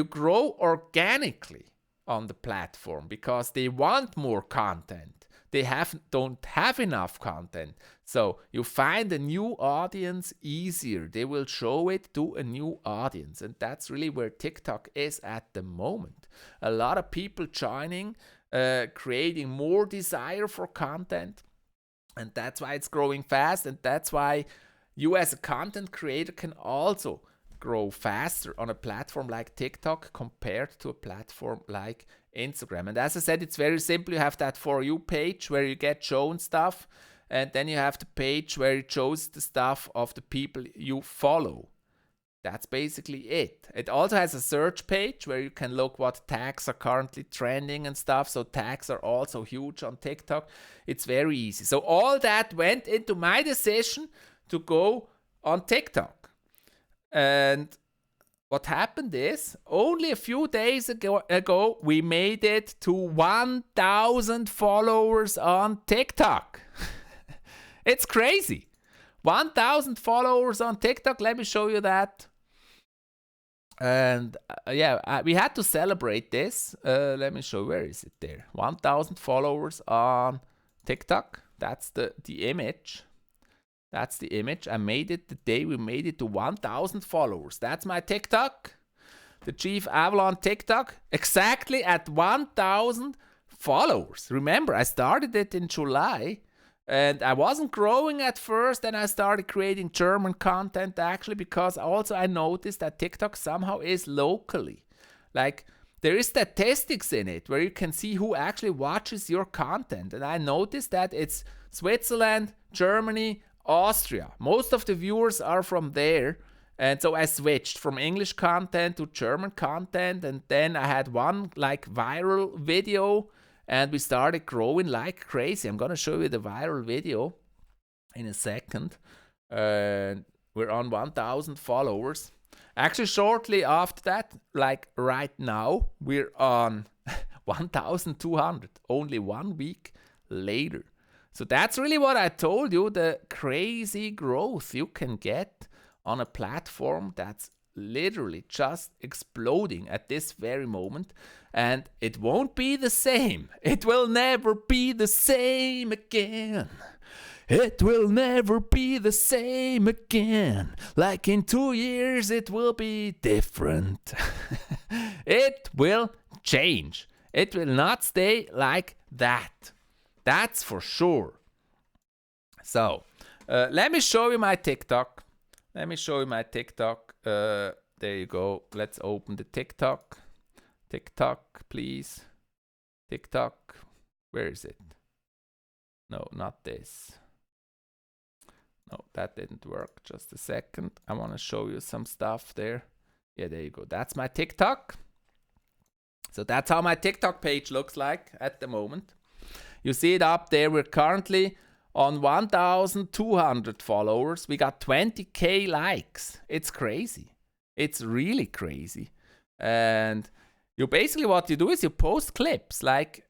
grow organically. on the platform because they want more content. They don't have enough content. So you find a new audience easier. They will show it to a new audience. And that's really where TikTok is at the moment. A lot of people joining, creating more desire for content. And that's why it's growing fast. And that's why you as a content creator can also grow faster on a platform like TikTok compared to a platform like Instagram. And as I said, it's very simple. You have that For You page where you get shown stuff, and then you have the page where it shows the stuff of the people you follow. That's basically it. It also has a search page where you can look what tags are currently trending and stuff. So tags are also huge on TikTok. It's very easy. So all that went into my decision to go on TikTok. And what happened is, only a few days ago we made it to 1,000 followers on TikTok. It's crazy. 1,000 followers on TikTok. Let me show you that. And we had to celebrate this. Let me show, where is it there? 1,000 followers on TikTok. That's the image. That's the image. I made it the day we made it to 1,000 followers. That's my TikTok. The ChiefAvalon TikTok. Exactly at 1,000 followers. Remember, I started it in July. And I wasn't growing at first. Then I started creating German content actually. Because also I noticed that TikTok somehow is locally. Like, there is statistics in it where you can see who actually watches your content. And I noticed that it's Switzerland, Germany, Austria. Most of the viewers are from there. And so I switched from English content to German content. And then I had one like viral video. And we started growing like crazy. I'm going to show you the viral video in a second. We're on 1,000 followers. Actually, shortly after that, like right now, we're on 1,200. Only 1 week later. So that's really what I told you, the crazy growth you can get on a platform that's literally just exploding at this very moment. And it won't be the same. It will never be the same again. It will never be the same again. Like in 2 years, it will be different. It will change. It will not stay like that. That's for sure. So, let me show you my TikTok. Let me show you my TikTok. There you go. Let's open the TikTok. TikTok, please. TikTok. Where is it? No, not this. No, that didn't work. Just a second. I want to show you some stuff there. Yeah, there you go. That's my TikTok. So that's how my TikTok page looks like at the moment. You see it up there. We're currently on 1,200 followers. We got 20k likes. It's crazy. It's really crazy. And you basically, what you do is you post clips like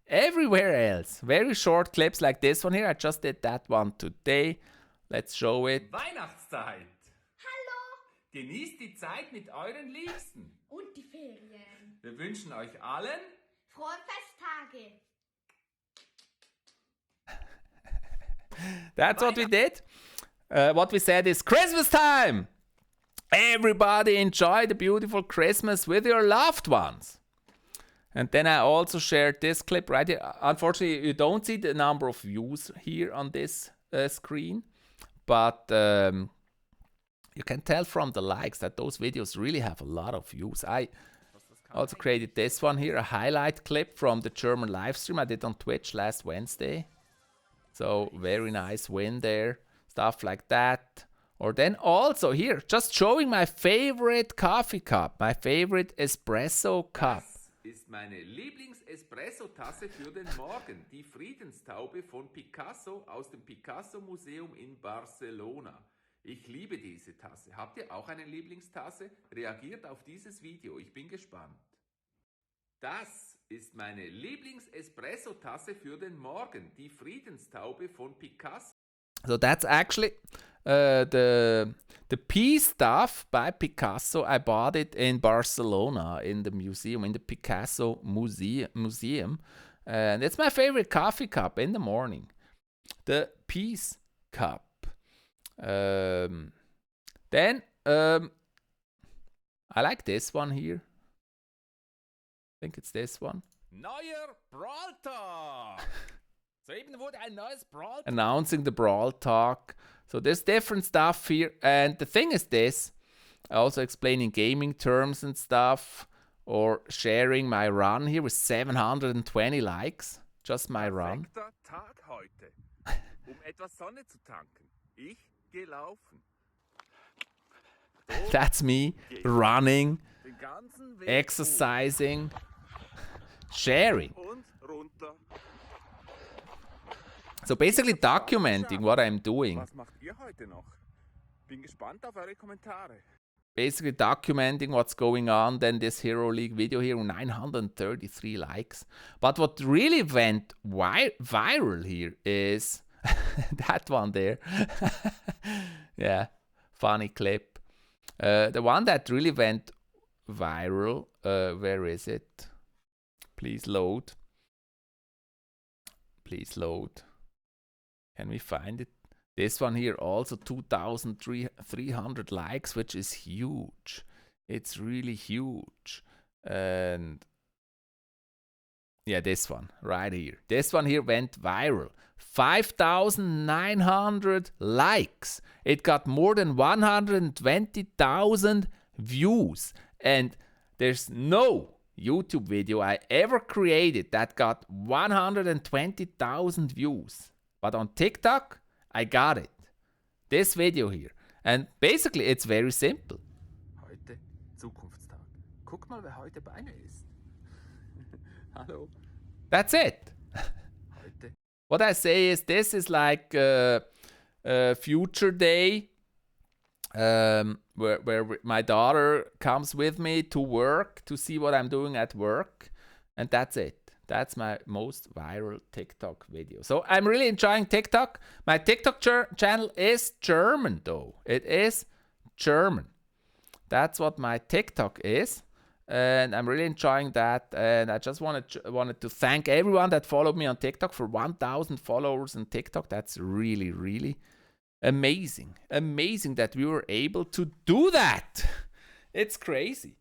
everywhere else. Very short clips like this one here. I just did that one today. Let's show it. Weihnachtszeit. Hallo Genießt die Zeit mit euren Liebsten. und die Ferien. Wir wünschen euch allen Frohe Festtage. That's what we did. What we said is Christmas time. Everybody enjoy the beautiful Christmas with your loved ones. And then I also shared this clip right here. Unfortunately, you don't see the number of views here on this screen. But you can tell from the likes that those videos really have a lot of views. I also created this one here, a highlight clip from the German live stream I did on Twitch last Wednesday. So very nice win there. Stuff like that. Or then also here, just showing my favorite coffee cup. My favorite espresso cup. Das ist meine Lieblings-Espresso-Tasse für den Morgen. Die Friedenstaube von Picasso aus dem Picasso-Museum in Barcelona. Ich liebe diese Tasse. Habt ihr auch eine Lieblingstasse? Reagiert auf dieses Video. Ich bin gespannt. Das ist meine Lieblings-Espresso-Tasse für den Morgen. Die Friedenstaube von Picasso. So that's actually the piece stuff by Picasso. I bought it in Barcelona in the museum, in the Picasso museum. And it's my favorite coffee cup in the morning. The peace cup. Then I like this one here. I think it's this one. Neuer Brawl Talk. Soeben wurde ein neues Brawl Talk. Announcing the Brawl Talk. So there's different stuff here. And the thing is this. Also explaining gaming terms and stuff. Or sharing my run here with 720 likes. Just my run. Perfekter Tag heute, etwas Sonne zu tanken. Ich gehe laufen. That's me running, Den ganzen Weg exercising, sharing. hoch und runter. So basically documenting what I'm doing. Was macht ihr heute noch? Bin gespannt auf eure Kommentare. Basically documenting what's going on. Then this Hero League video here, 933 likes. But what really went viral here is that one there. Yeah, funny clip. The one that really went viral, where is it? Please load. Please load. Can we find it? This one here also 2,300 likes, which is huge. It's really huge. And yeah, this one right here. This one here went viral. 5,900 likes. It got more than 120,000 views. And there's no YouTube video I ever created that got 120,000 views. But on TikTok, I got it. This video here. And basically, it's very simple. Heute Zukunftstag. Guck mal, wer heute bei mir ist. Hallo. That's it. Heute. What I say is this is like a future day where my daughter comes with me to work to see what I'm doing at work. And that's it. That's my most viral TikTok video. So I'm really enjoying TikTok. My TikTok channel is German though. It is German. That's what my TikTok is. And I'm really enjoying that. And I just wanted to thank everyone that followed me on TikTok for 1,000 followers on TikTok. That's really, really amazing. Amazing that we were able to do that. It's crazy.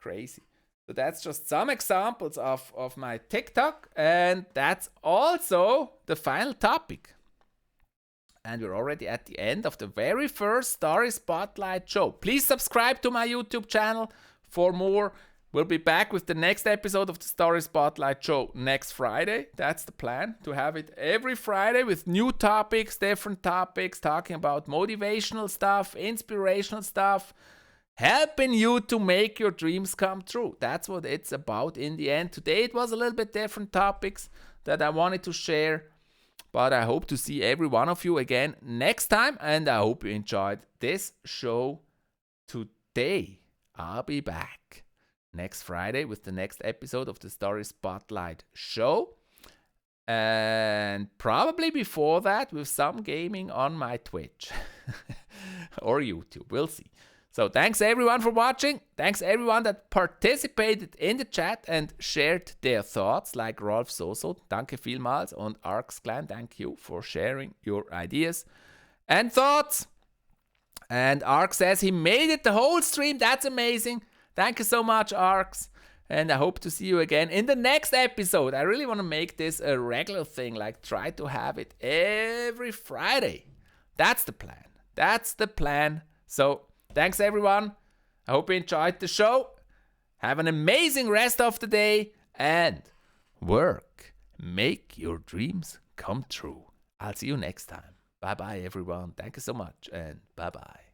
Crazy. So that's just some examples of my TikTok, and that's also the final topic. And we're already at the end of the very first Story Spotlight show. Please subscribe to my YouTube channel for more. We'll be back with the next episode of the Story Spotlight show next Friday. That's the plan, to have it every Friday with new topics, different topics, talking about motivational stuff, inspirational stuff, helping you to make your dreams come true. That's what it's about in the end. Today it was a little bit different topics that I wanted to share, but I hope to see every one of you again next time, and I hope you enjoyed this show today. I'll be back next Friday with the next episode of the Story Spotlight show, and probably before that with some gaming on my Twitch or YouTube. We'll see. So thanks everyone for watching. Thanks everyone that participated in the chat and shared their thoughts, like Rolf Soso, danke vielmals, und Arx Clan, thank you for sharing your ideas and thoughts. And Arx says he made it the whole stream. That's amazing. Thank you so much, Arx. And I hope to see you again in the next episode. I really want to make this a regular thing, like try to have it every Friday. That's the plan. That's the plan. So thanks everyone. I hope you enjoyed the show. Have an amazing rest of the day and work. Make your dreams come true. I'll see you next time. Bye bye everyone. Thank you so much and bye bye.